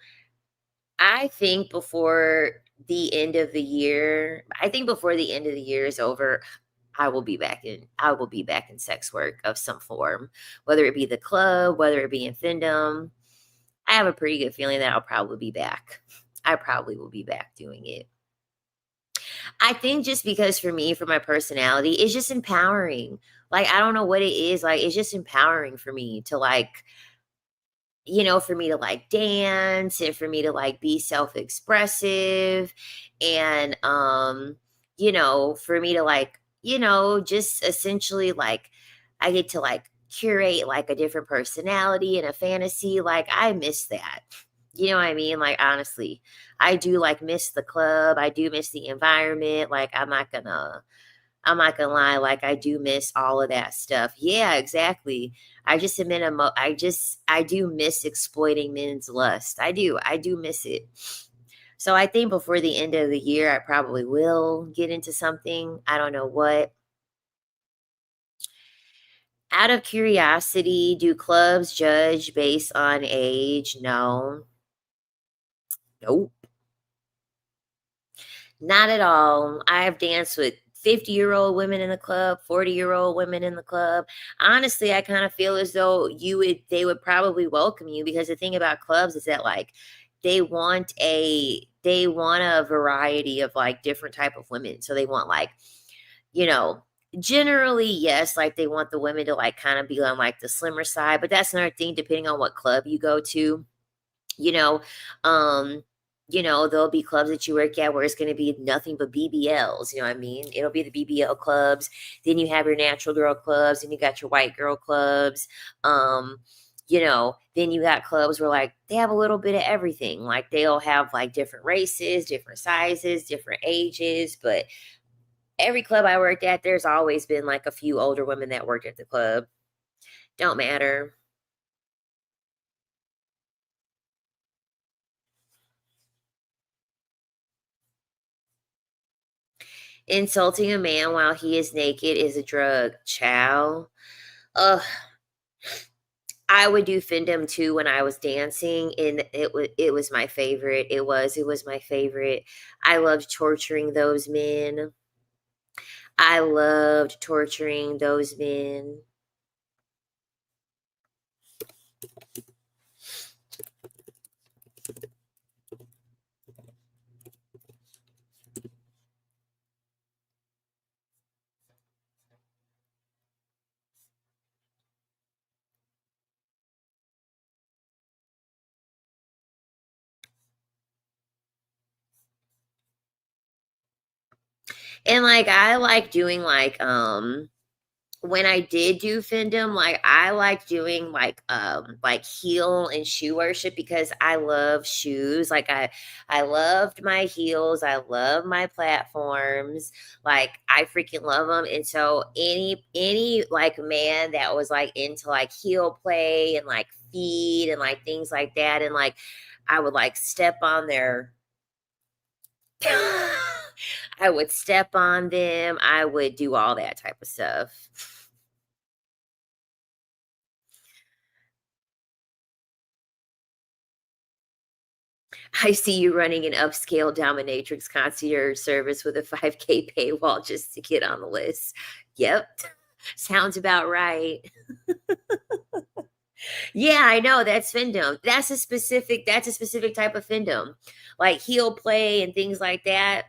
I think before the end of the year is over, I will be back in sex work of some form, whether it be the club, whether it be in Findom. I have a pretty good feeling that I'll probably be back. I probably will be back doing it. I think just because for me, for my personality, it's just empowering. Like, I don't know what it is. Like, it's just empowering for me to like, for me to like dance and for me to like be self-expressive and for me to like, just essentially like I get to like curate like a different personality and a fantasy. Like I miss that. You know what I mean? Like honestly, I do like miss the club. I do miss the environment. Like I'm not gonna lie, like I do miss all of that stuff. Yeah, exactly. I just admit I do miss exploiting men's lust. I do miss it. So I think before the end of the year, I probably will get into something. I don't know what. Out of curiosity, do clubs judge based on age? No. Nope. Not at all. I have danced with 50-year-old women in the club, 40-year-old women in the club. Honestly, I kind of feel as though they would probably welcome you because the thing about clubs is that like they want a variety of like different type of women. So they want like, you know, generally yes, like they want the women to like kind of be on like the slimmer side, but that's another thing depending on what club you go to you know um there'll be clubs that you work at where it's going to be nothing but bbls, you know what I mean, it'll be the bbl clubs, then you have your natural girl clubs and you got your white girl clubs. Then you got clubs where like they have a little bit of everything, like they'll have like different races, different sizes, different ages, but every club I worked at, there's always been like a few older women that worked at the club. Don't matter. Insulting a man while he is naked is a drug. Chow. Ugh. I would do Findom too when I was dancing, and it was my favorite. It was my favorite. I loved torturing those men. I loved torturing those men. And like I like doing like when I did do Findom, like I like doing like heel and shoe worship because I love shoes. Like I loved my heels, I love my platforms. Like I freaking love them. And so any like man that was like into like heel play and like feet and like things like that and like I would like step on their I would step on them. I would do all that type of stuff. I see you running an upscale dominatrix concierge service with a 5K paywall just to get on the list. Yep. Sounds about right. Yeah, I know, that's findom. That's a specific type of findom. Like heel play and things like that.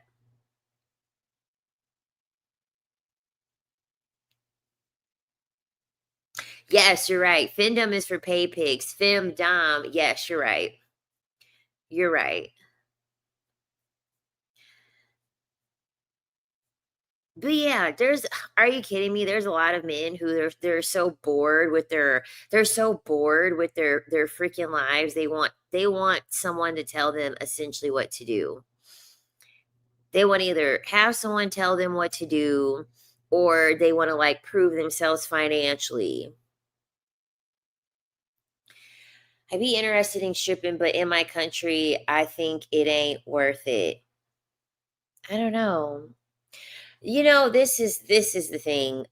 Yes, you're right. Findom is for pay pigs. Femdom. Yes, you're right. You're right. But yeah, there's are you kidding me? There's a lot of men who they're so bored with their freaking lives. They want someone to tell them essentially what to do. They want to either have someone tell them what to do or they want to like prove themselves financially. I'd be interested in shipping, but in my country, I think it ain't worth it. I don't know. This is the thing.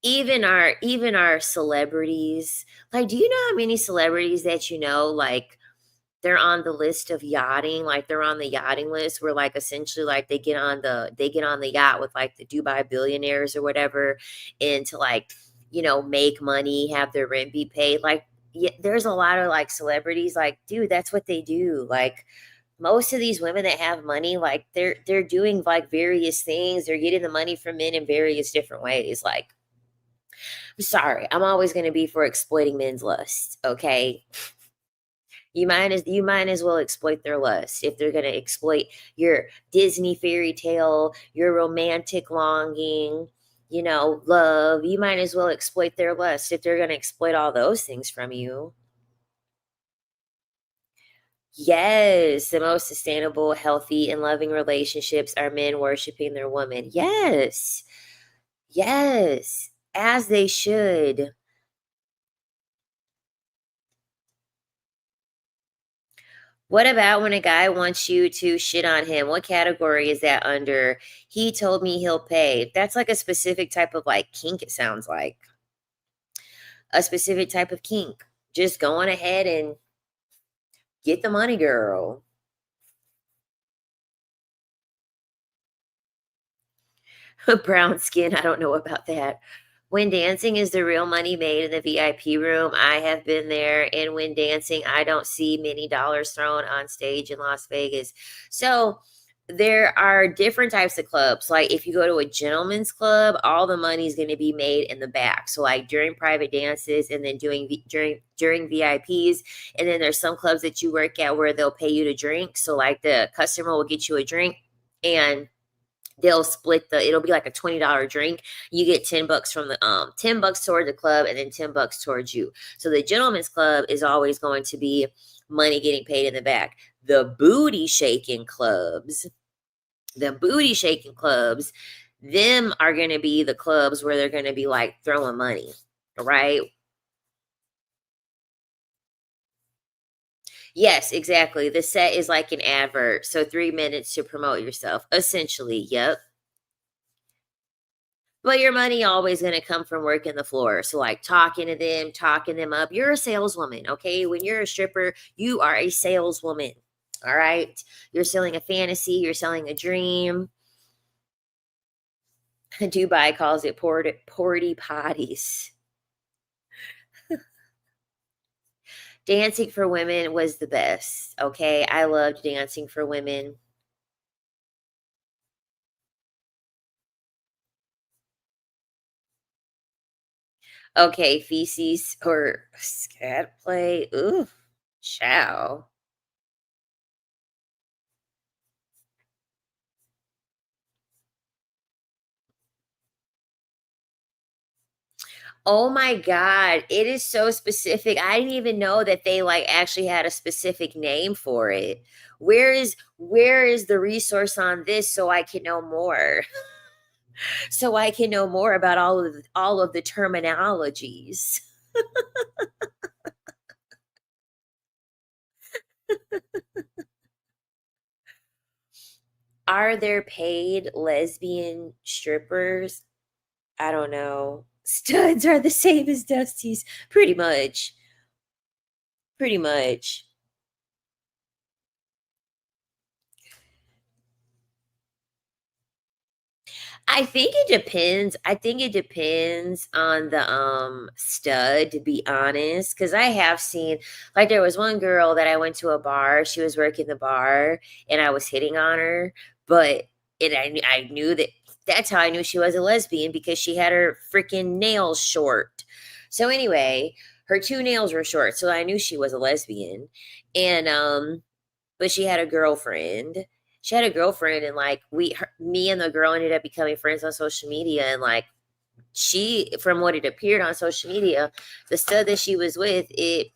Even our celebrities, like, do you know how many celebrities that like they're on the list of yachting, like they're on the yachting list where like essentially like they get on the yacht with like the Dubai billionaires or whatever, and to like, make money, have their rent be paid. Like, yeah, there's a lot of like celebrities, like, dude, that's what they do. Like most of these women that have money, like they're doing like various things. They're getting the money from men in various different ways. Like, I'm sorry, I'm always gonna be for exploiting men's lust. Okay. You might as well exploit their lust if they're gonna exploit your Disney fairy tale, your romantic longing, love. You might as well exploit their lust if they're gonna exploit all those things from you. Yes, the most sustainable, healthy, and loving relationships are men worshiping their woman. Yes. Yes. As they should. What about when a guy wants you to shit on him? What category is that under? He told me he'll pay. That's like a specific type of like kink, it sounds like. A specific type of kink. Just going ahead and get the money, girl. Brown skin, I don't know about that. When dancing is the real money made in the VIP room, I have been there. And when dancing, I don't see many dollars thrown on stage in Las Vegas. So there are different types of clubs. Like if you go to a gentleman's club, all the money is going to be made in the back. So like during private dances and then during VIPs. And then there's some clubs that you work at where they'll pay you to drink. So like the customer will get you a drink and they'll split it'll be like a $20 drink. You get $10 from the $10 toward the club and then $10 towards you. So the gentleman's club is always going to be money getting paid in the back. The booty shaking clubs, them are going to be the clubs where they're going to be like throwing money, right? Yes, exactly. The set is like an advert. So 3 minutes to promote yourself. Essentially, yep. But your money always gonna come from working the floor. So like talking to them, talking them up. You're a saleswoman, okay? When you're a stripper, you are a saleswoman. All right. You're selling a fantasy, you're selling a dream. Dubai calls it porty potties. Dancing for women was the best. Okay. I loved dancing for women. Okay, feces or scat play. Ooh, chow. Oh my god, it is so specific. I didn't even know that they, like, actually had a specific name for it. Where is the resource on this so I can know more? So I can know more about all of the terminologies. Are there paid lesbian strippers? I don't know. Studs are the same as Dusties. Pretty much. Pretty much. I think it depends. I think it depends on the stud, to be honest. Cause I have seen, like, there was one girl that I went to a bar, she was working the bar and I was hitting on her, but I knew that that's how I knew she was a lesbian because she had her freaking nails short. So anyway, her two nails were short, so I knew she was a lesbian. And but she had a girlfriend, and like me and the girl ended up becoming friends on social media, and like she, from what it appeared on social media, the stud that she was with, it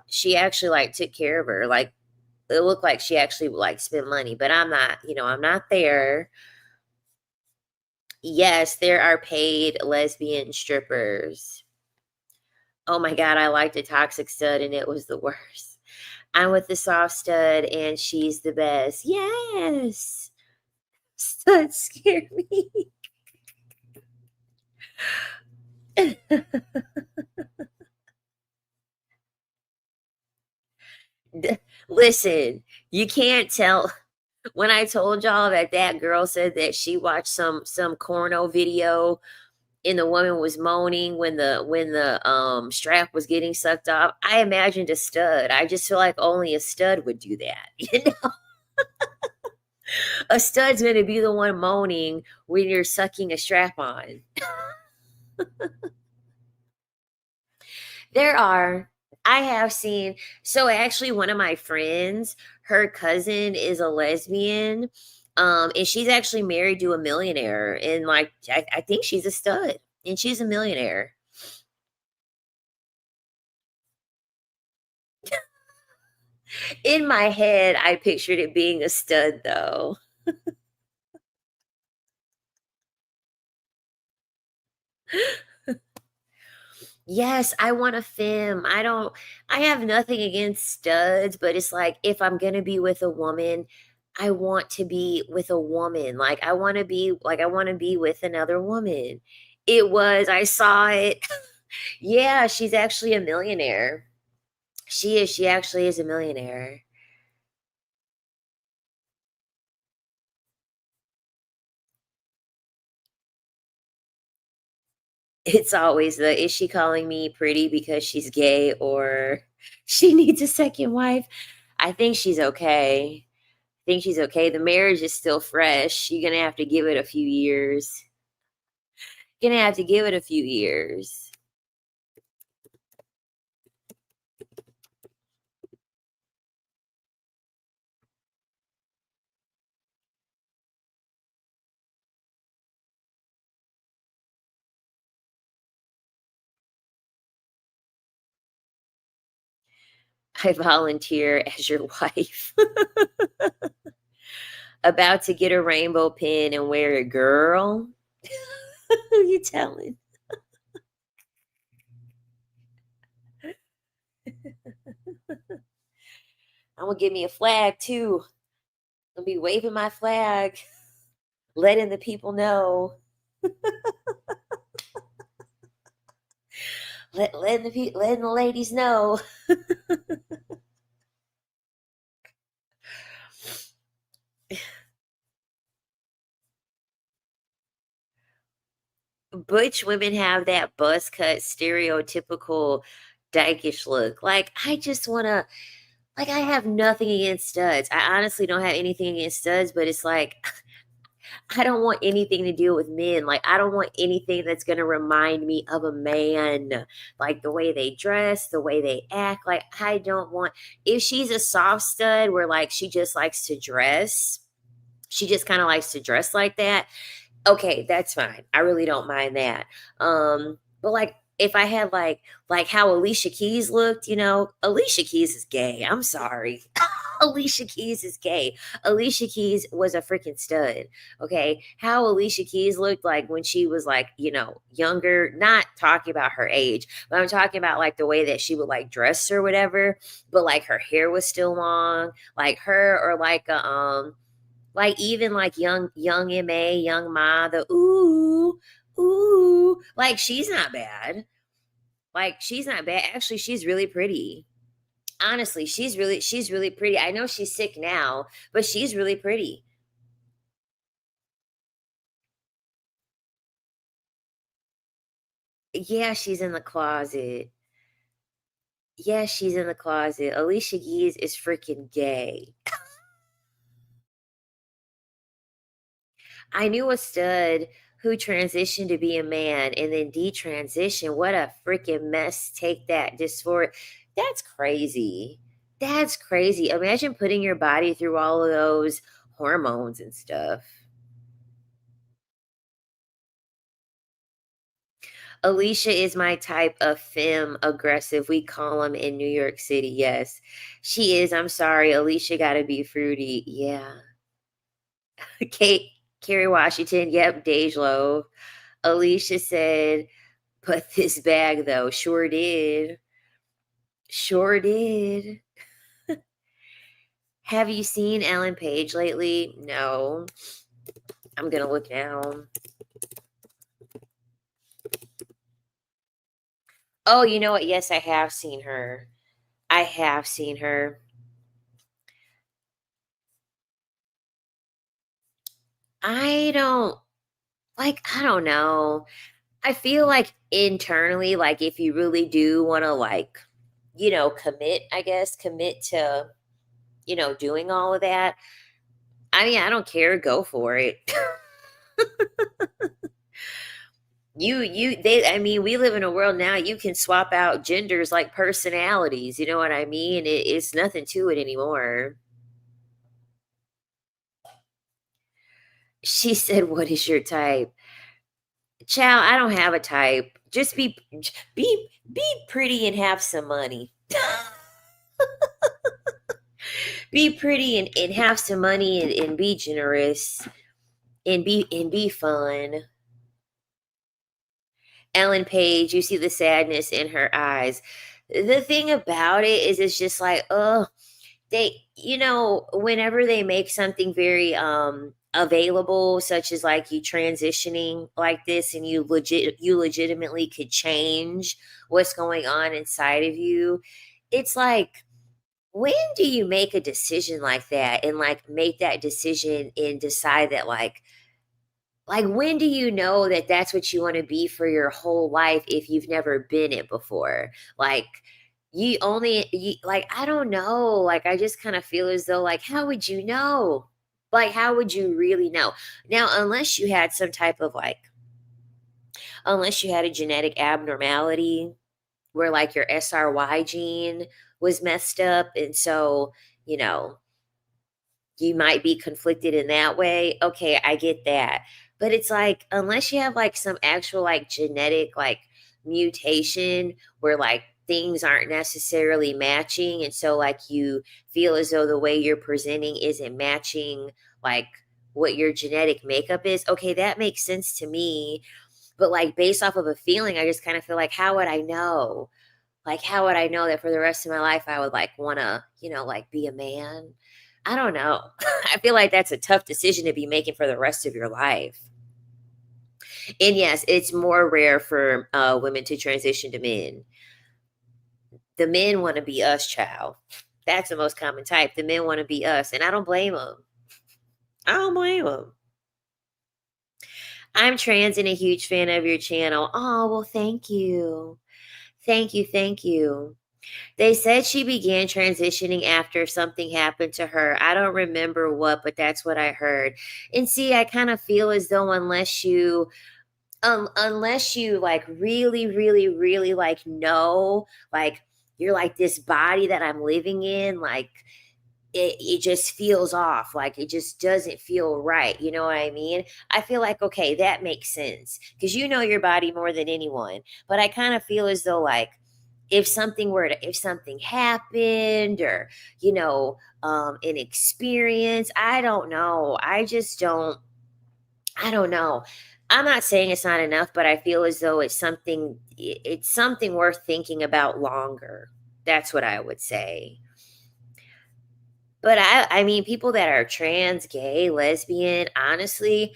she actually like took care of her. Like it looked like she actually would like spend money, but I'm not, I'm not there. Yes, there are paid lesbian strippers. Oh my god, I liked a toxic stud and it was the worst. I'm with the soft stud and she's the best. Yes. Studs scare me. Listen, you can't tell. When I told y'all that that girl said that she watched some corno video and the woman was moaning when the strap was getting sucked off, I imagined a stud. I just feel like only a stud would do that. A stud's gonna be the one moaning when you're sucking a strap on. There are. I have seen. So actually, one of my friends, her cousin is a lesbian, and she's actually married to a millionaire, and like I think she's a stud, and she's a millionaire. In my head, I pictured it being a stud, though. Yes, I want a femme. I have nothing against studs, but it's like if I'm gonna be with a woman, I want to be with a woman. I want to be with another woman. I saw it. Yeah, she's actually a millionaire. She actually is a millionaire. It's always the, is she calling me pretty because she's gay or she needs a second wife? I think she's okay. Think she's okay. The marriage is still fresh. You're gonna have to give it a few years. Gonna have to give it a few years. I volunteer as your wife. About to get a rainbow pin and wear it, girl. Who you telling? I'm gonna give me a flag too. I'll be waving my flag, letting the people know. Letting the ladies know. Butch women have that buzz cut, stereotypical dykish look. Like I just wanna, like, I have nothing against studs. I honestly don't have anything against studs, but it's like I don't want anything to do with men. Like I don't want anything that's gonna remind me of a man. Like the way they dress, the way they act. Like I don't want, if she's a soft stud where like she just likes to dress, she just kind of likes to dress like that. Okay, that's fine. I really don't mind that. But like if I had like how Alicia Keys looked, Alicia Keys is gay. I'm sorry. Alicia Keys is gay. Alicia Keys was a freaking stud. Okay. How Alicia Keys looked like when she was like, younger, not talking about her age, but I'm talking about like the way that she would like dress or whatever, but like her hair was still long, like her, or like even like young MA, young Ma, the ooh, like she's not bad. Like she's not bad. Actually, she's really pretty. Honestly, she's really pretty. I know she's sick now, but she's really pretty. Yeah, she's in the closet. Yeah, she's in the closet. Alicia Keys is freaking gay. I knew a stud who transitioned to be a man and then detransition. What a freaking mess. Take that dysphoria. That's crazy. That's crazy. Imagine putting your body through all of those hormones and stuff. Alicia is my type of femme aggressive. We call them in New York City. Yes, she is. I'm sorry. Alicia got to be fruity. Yeah. Kate, Kerry Washington. Yep. Dej Low. Alicia said, "But this bag, though, sure did. Sure did." Have you seen Ellen Page lately? No. I'm going to look now. Oh, you know what? Yes, I have seen her. I have seen her. I don't I don't know. I feel like internally, like if you really do want to commit, I guess, commit to, doing all of that. I mean, I don't care, go for it. I mean, we live in a world now you can swap out genders like personalities, you know what I mean? It's nothing to it anymore. She said, "What is your type?" Child, I don't have a type. Just be pretty and have some money. Be pretty and have some money and be generous and be fun. Ellen Page, you see the sadness in her eyes. The thing about it is it's just like, oh, whenever they make something very available, such as like you transitioning like this and you legitimately could change what's going on inside of you, it's like, when do you make a decision like that and like make that decision and decide that when do you know that that's what you want to be for your whole life if you've never been it before? Like I don't know. Like I just kind of feel as though like how would you know? Like how would you really know? Now, unless you had a genetic abnormality where like your SRY gene was messed up and so, you know, you might be conflicted in that way. Okay, I get that. But it's like, unless you have like some actual like genetic mutation where like things aren't necessarily matching. And so like you feel as though the way you're presenting isn't matching like what your genetic makeup is. Okay, that makes sense to me. But like based off of a feeling, I just kind of feel like, how would I know? Like, how would I know that for the rest of my life I would like wanna, be a man? I don't know. I feel like that's a tough decision to be making for the rest of your life. And yes, it's more rare for women to transition to men. The men want to be us, child. That's the most common type. The men want to be us, and I don't blame them. I don't blame them. I'm trans and a huge fan of your channel. Oh, well, thank you. Thank you. Thank you. They said she began transitioning after something happened to her. I don't remember what, but that's what I heard. And see, I kind of feel as though unless you like really, really, really like know, like you're like this body that I'm living in, like it just feels off, like it just doesn't feel right, you know what I mean? I feel like, okay, that makes sense because you know your body more than anyone. But I kind of feel as though like if something happened or an experience, I don't know, I don't know. I'm not saying it's not enough, but I feel as though it's something worth thinking about longer. That's what I would say. But I mean, people that are trans, gay, lesbian, honestly,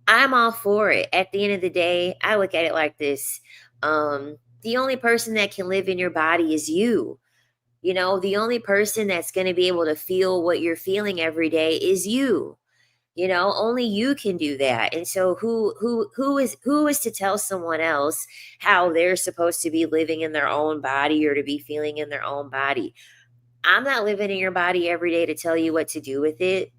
I'm all for it. At the end of the day, I look at it like this. The only person that can live in your body is you. The only person that's going to be able to feel what you're feeling every day is you. Only you can do that. And so who is to tell someone else how they're supposed to be living in their own body or to be feeling in their own body? I'm not living in your body every day to tell you what to do with it.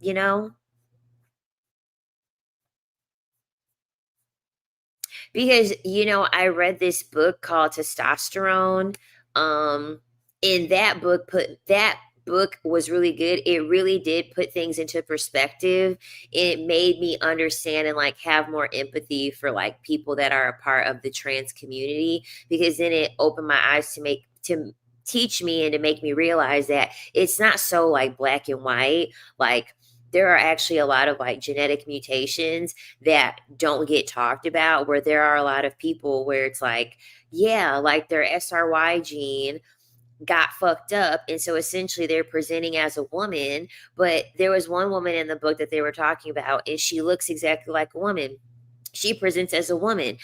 Because, I read this book called Testosterone. Um, and that book was really good. It really did put things into perspective. It made me understand and like have more empathy for like people that are a part of the trans community, because then it opened my eyes to teach me and to make me realize that it's not so like black and white. Like there are actually a lot of like genetic mutations that don't get talked about, where there are a lot of people where it's like, yeah, like their SRY gene got fucked up. And so essentially they're presenting as a woman. But there was one woman in the book that they were talking about, and she looks exactly like a woman. She presents as a woman,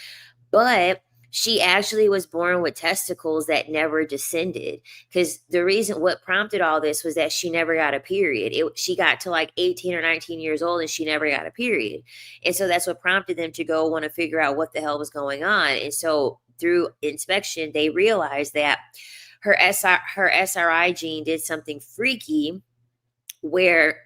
but she actually was born with testicles that never descended, because the reason what prompted all this was that she never got a period. She got to like 18 or 19 years old and she never got a period. And so that's what prompted them to go want to figure out what the hell was going on. And so through inspection, they realized that her SRI gene did something freaky where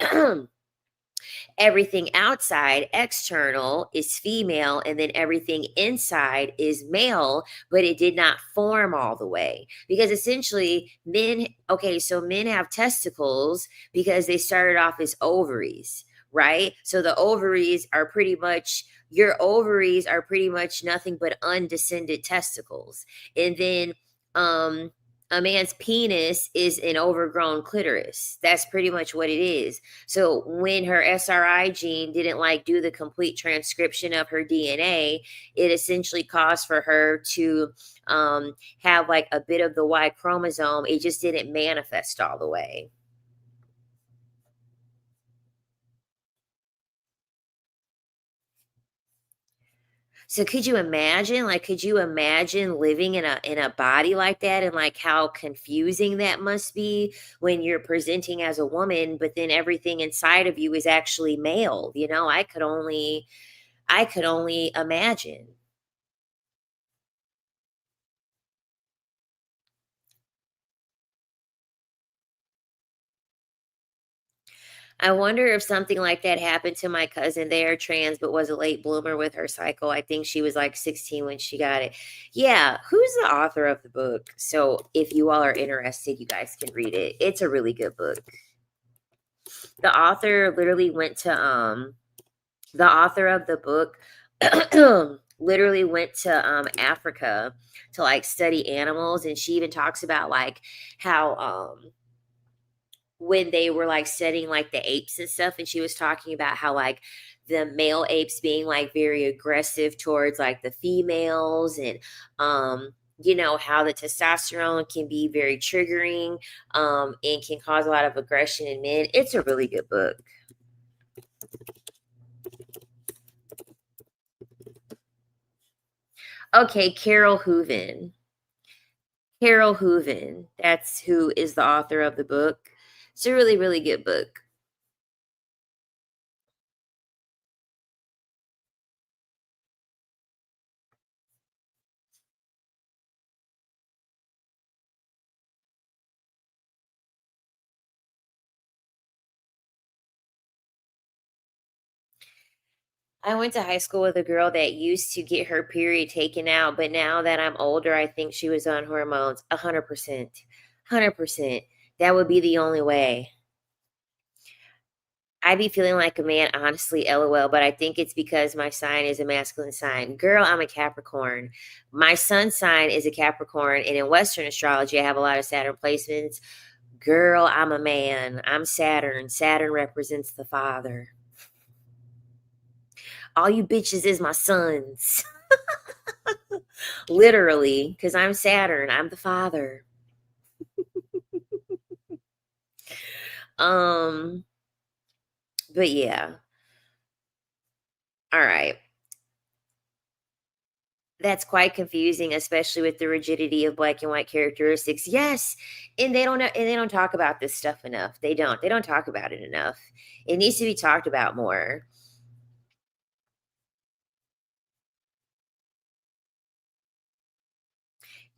everything outside, external, is female, and then everything inside is male, but it did not form all the way. Because essentially, men have testicles because they started off as ovaries, right? So your ovaries are pretty much nothing but undescended testicles. And then, a man's penis is an overgrown clitoris. That's pretty much what it is. So when her SRI gene didn't like do the complete transcription of her DNA, it essentially caused for her to have like a bit of the Y chromosome. It just didn't manifest all the way. So could you imagine living in a body like that, and like how confusing that must be when you're presenting as a woman, but then everything inside of you is actually male? I could only imagine. I wonder if something like that happened to my cousin. They are trans, but was a late bloomer with her cycle. I think she was like 16 when she got it. Yeah. Who's the author of the book? So if you all are interested, you guys can read it. It's a really good book. The author literally went to, the author of the book literally went to Africa to like study animals. And she even talks about like how, when they were like studying like the apes and stuff, and she was talking about how like the male apes being like very aggressive towards like the females, and how the testosterone can be very triggering, and can cause a lot of aggression in men. It's a really good book. Okay, Carol Hooven, that's who is the author of the book. It's a really, really good book. I went to high school with a girl that used to get her period taken out, but now that I'm older, I think she was on hormones. 100%. 100%. That would be the only way. I'd be feeling like a man, honestly, LOL, but I think it's because my sign is a masculine sign. Girl, I'm a Capricorn. My sun sign is a Capricorn, and in Western astrology, I have a lot of Saturn placements. Girl, I'm a man. I'm Saturn. Saturn represents the father. All you bitches is my sons. Literally, because I'm Saturn. I'm the father. Um, but yeah. All right. That's quite confusing, especially with the rigidity of black and white characteristics. Yes, and they don't talk about this stuff enough. They don't talk about it enough. It needs to be talked about more.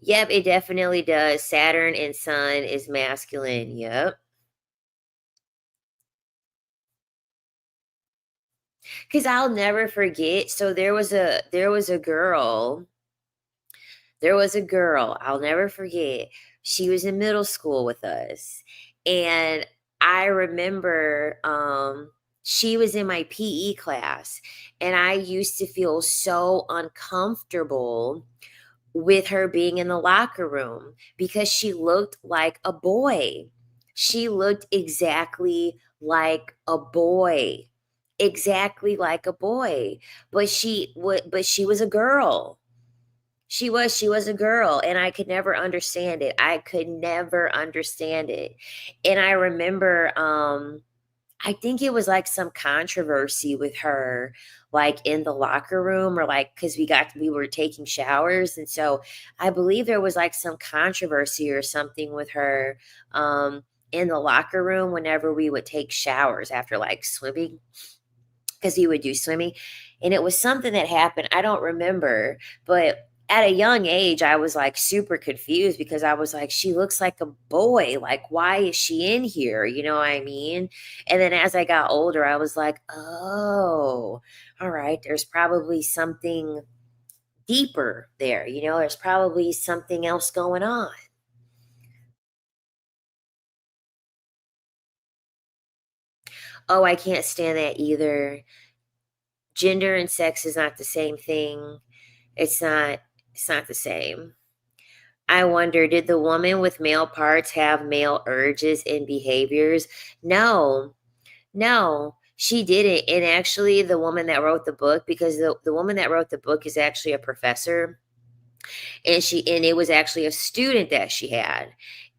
Yep, it definitely does. Saturn and Sun is masculine. Yep. Cause I'll never forget. So there was a girl, I'll never forget. She was in middle school with us. And I remember she was in my PE class, and I used to feel so uncomfortable with her being in the locker room because she looked like a boy. She looked exactly like a boy. Exactly like a boy. But she was a girl. She was a girl, and I could never understand it. I could never understand it. And I remember I think it was like some controversy with her, like in the locker room, or like because we were taking showers. And so I believe there was like some controversy or something with her in the locker room whenever we would take showers after like swimming, because he would do swimming. And it was something that happened. I don't remember, but at a young age, I was like super confused because I was like, she looks like a boy. Like, why is she in here? You know what I mean? And then as I got older, I was like, oh, all right, there's probably something deeper there. There's probably something else going on. Oh, I can't stand that either. Gender and sex is not the same thing. It's not, it's not the same. I wonder, did the woman with male parts have male urges and behaviors? No, no, she didn't. And actually, the woman that wrote the book, because the woman that wrote the book is actually a professor, and it was actually a student that she had.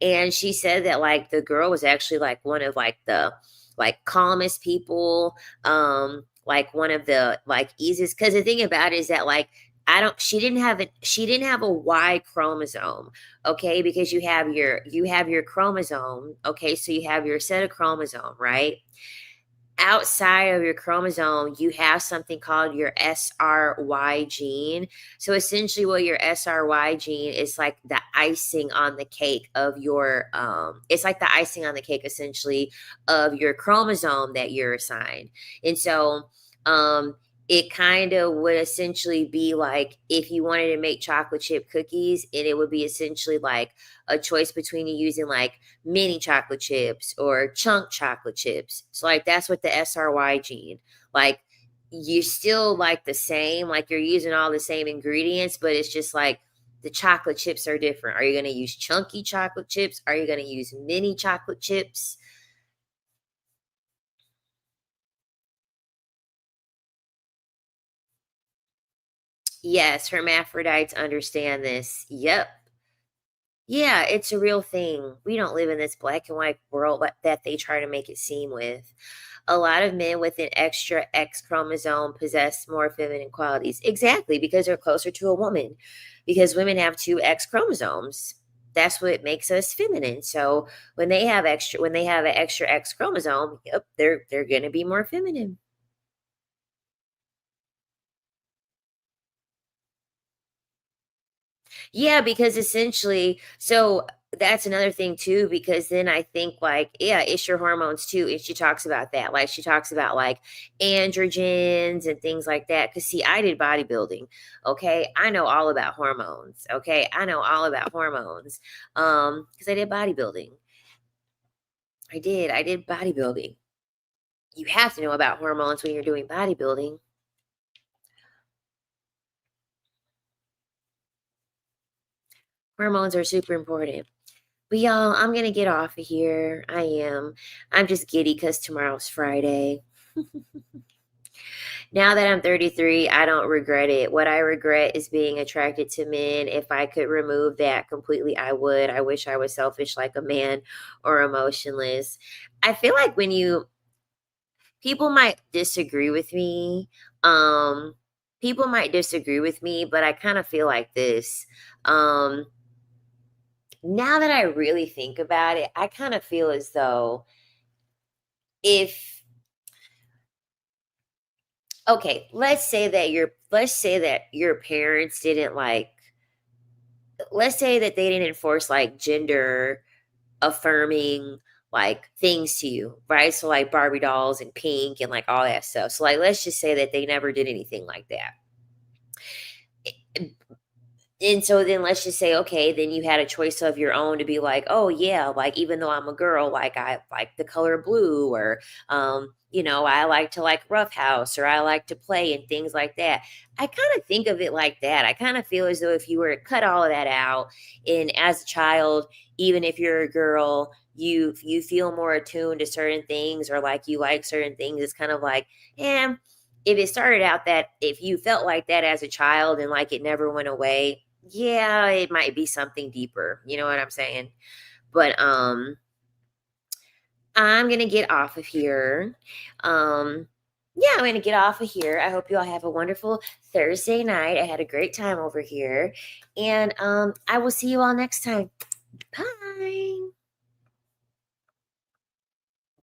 And she said that like the girl was actually like one of like the like calmest people, like one of the like easiest, because the thing about it is that like I don't she didn't have a Y chromosome, okay? Because you have your chromosome, okay? So you have your set of chromosome, right? Outside of your chromosome, you have something called your SRY gene. So essentially, what your SRY gene is like the icing on the cake of your it's like the icing on the cake essentially of your chromosome that you're assigned. And so um it kind of would essentially be like if you wanted to make chocolate chip cookies, and it would be essentially like a choice between you using like mini chocolate chips or chunk chocolate chips. So like that's what the SRY gene. Like you still like the same, like you're using all the same ingredients, but it's just like the chocolate chips are different. Are you going to use chunky chocolate chips? Are you going to use mini chocolate chips? Yes, hermaphrodites understand this. Yep. Yeah, it's a real thing. We don't live in this black and white world that they try to make it seem with. A lot of men with an extra X chromosome possess more feminine qualities. Exactly, because they're closer to a woman. Because women have two X chromosomes. That's what makes us feminine. So when they have an extra X chromosome, yep, they're gonna be more feminine. Yeah, because essentially, so that's another thing too, because then I think like, yeah, it's your hormones too. And she talks about that. Like she talks about like androgens and things like that. Cause see, I did bodybuilding. Okay. I know all about hormones. Okay. I know all about hormones. Because I did bodybuilding. I did bodybuilding. You have to know about hormones when you're doing bodybuilding. Hormones are super important. But y'all, I'm gonna get off of here. I am. I'm just giddy because tomorrow's Friday. Now that I'm 33, I don't regret it. What I regret is being attracted to men. If I could remove that completely, I would. I wish I was selfish like a man or emotionless. I feel like when you people might disagree with me. Um, People might disagree with me, but I kind of feel like this. Um, Now that I really think about it, I kind of feel as though if okay, let's say that your parents didn't like let's say that they didn't enforce like gender affirming like things to you, right? So like Barbie dolls and pink and like all that stuff. So like let's just say that they never did anything like that. And so then let's just say, okay, then you had a choice of your own to be like, oh yeah, like even though I'm a girl, like I like the color blue, or I like to like roughhouse, or I like to play and things like that. I kind of think of it like that. I kind of feel as though if you were to cut all of that out, and as a child, even if you're a girl, you feel more attuned to certain things, or like you like certain things, it's kind of like, eh, if it started out that if you felt like that as a child and like it never went away, yeah, it might be something deeper. You know what I'm saying? But I'm gonna get off of here. Yeah, I'm gonna get off of here. I hope you all have a wonderful Thursday night. I had a great time over here. And I will see you all next time. Bye.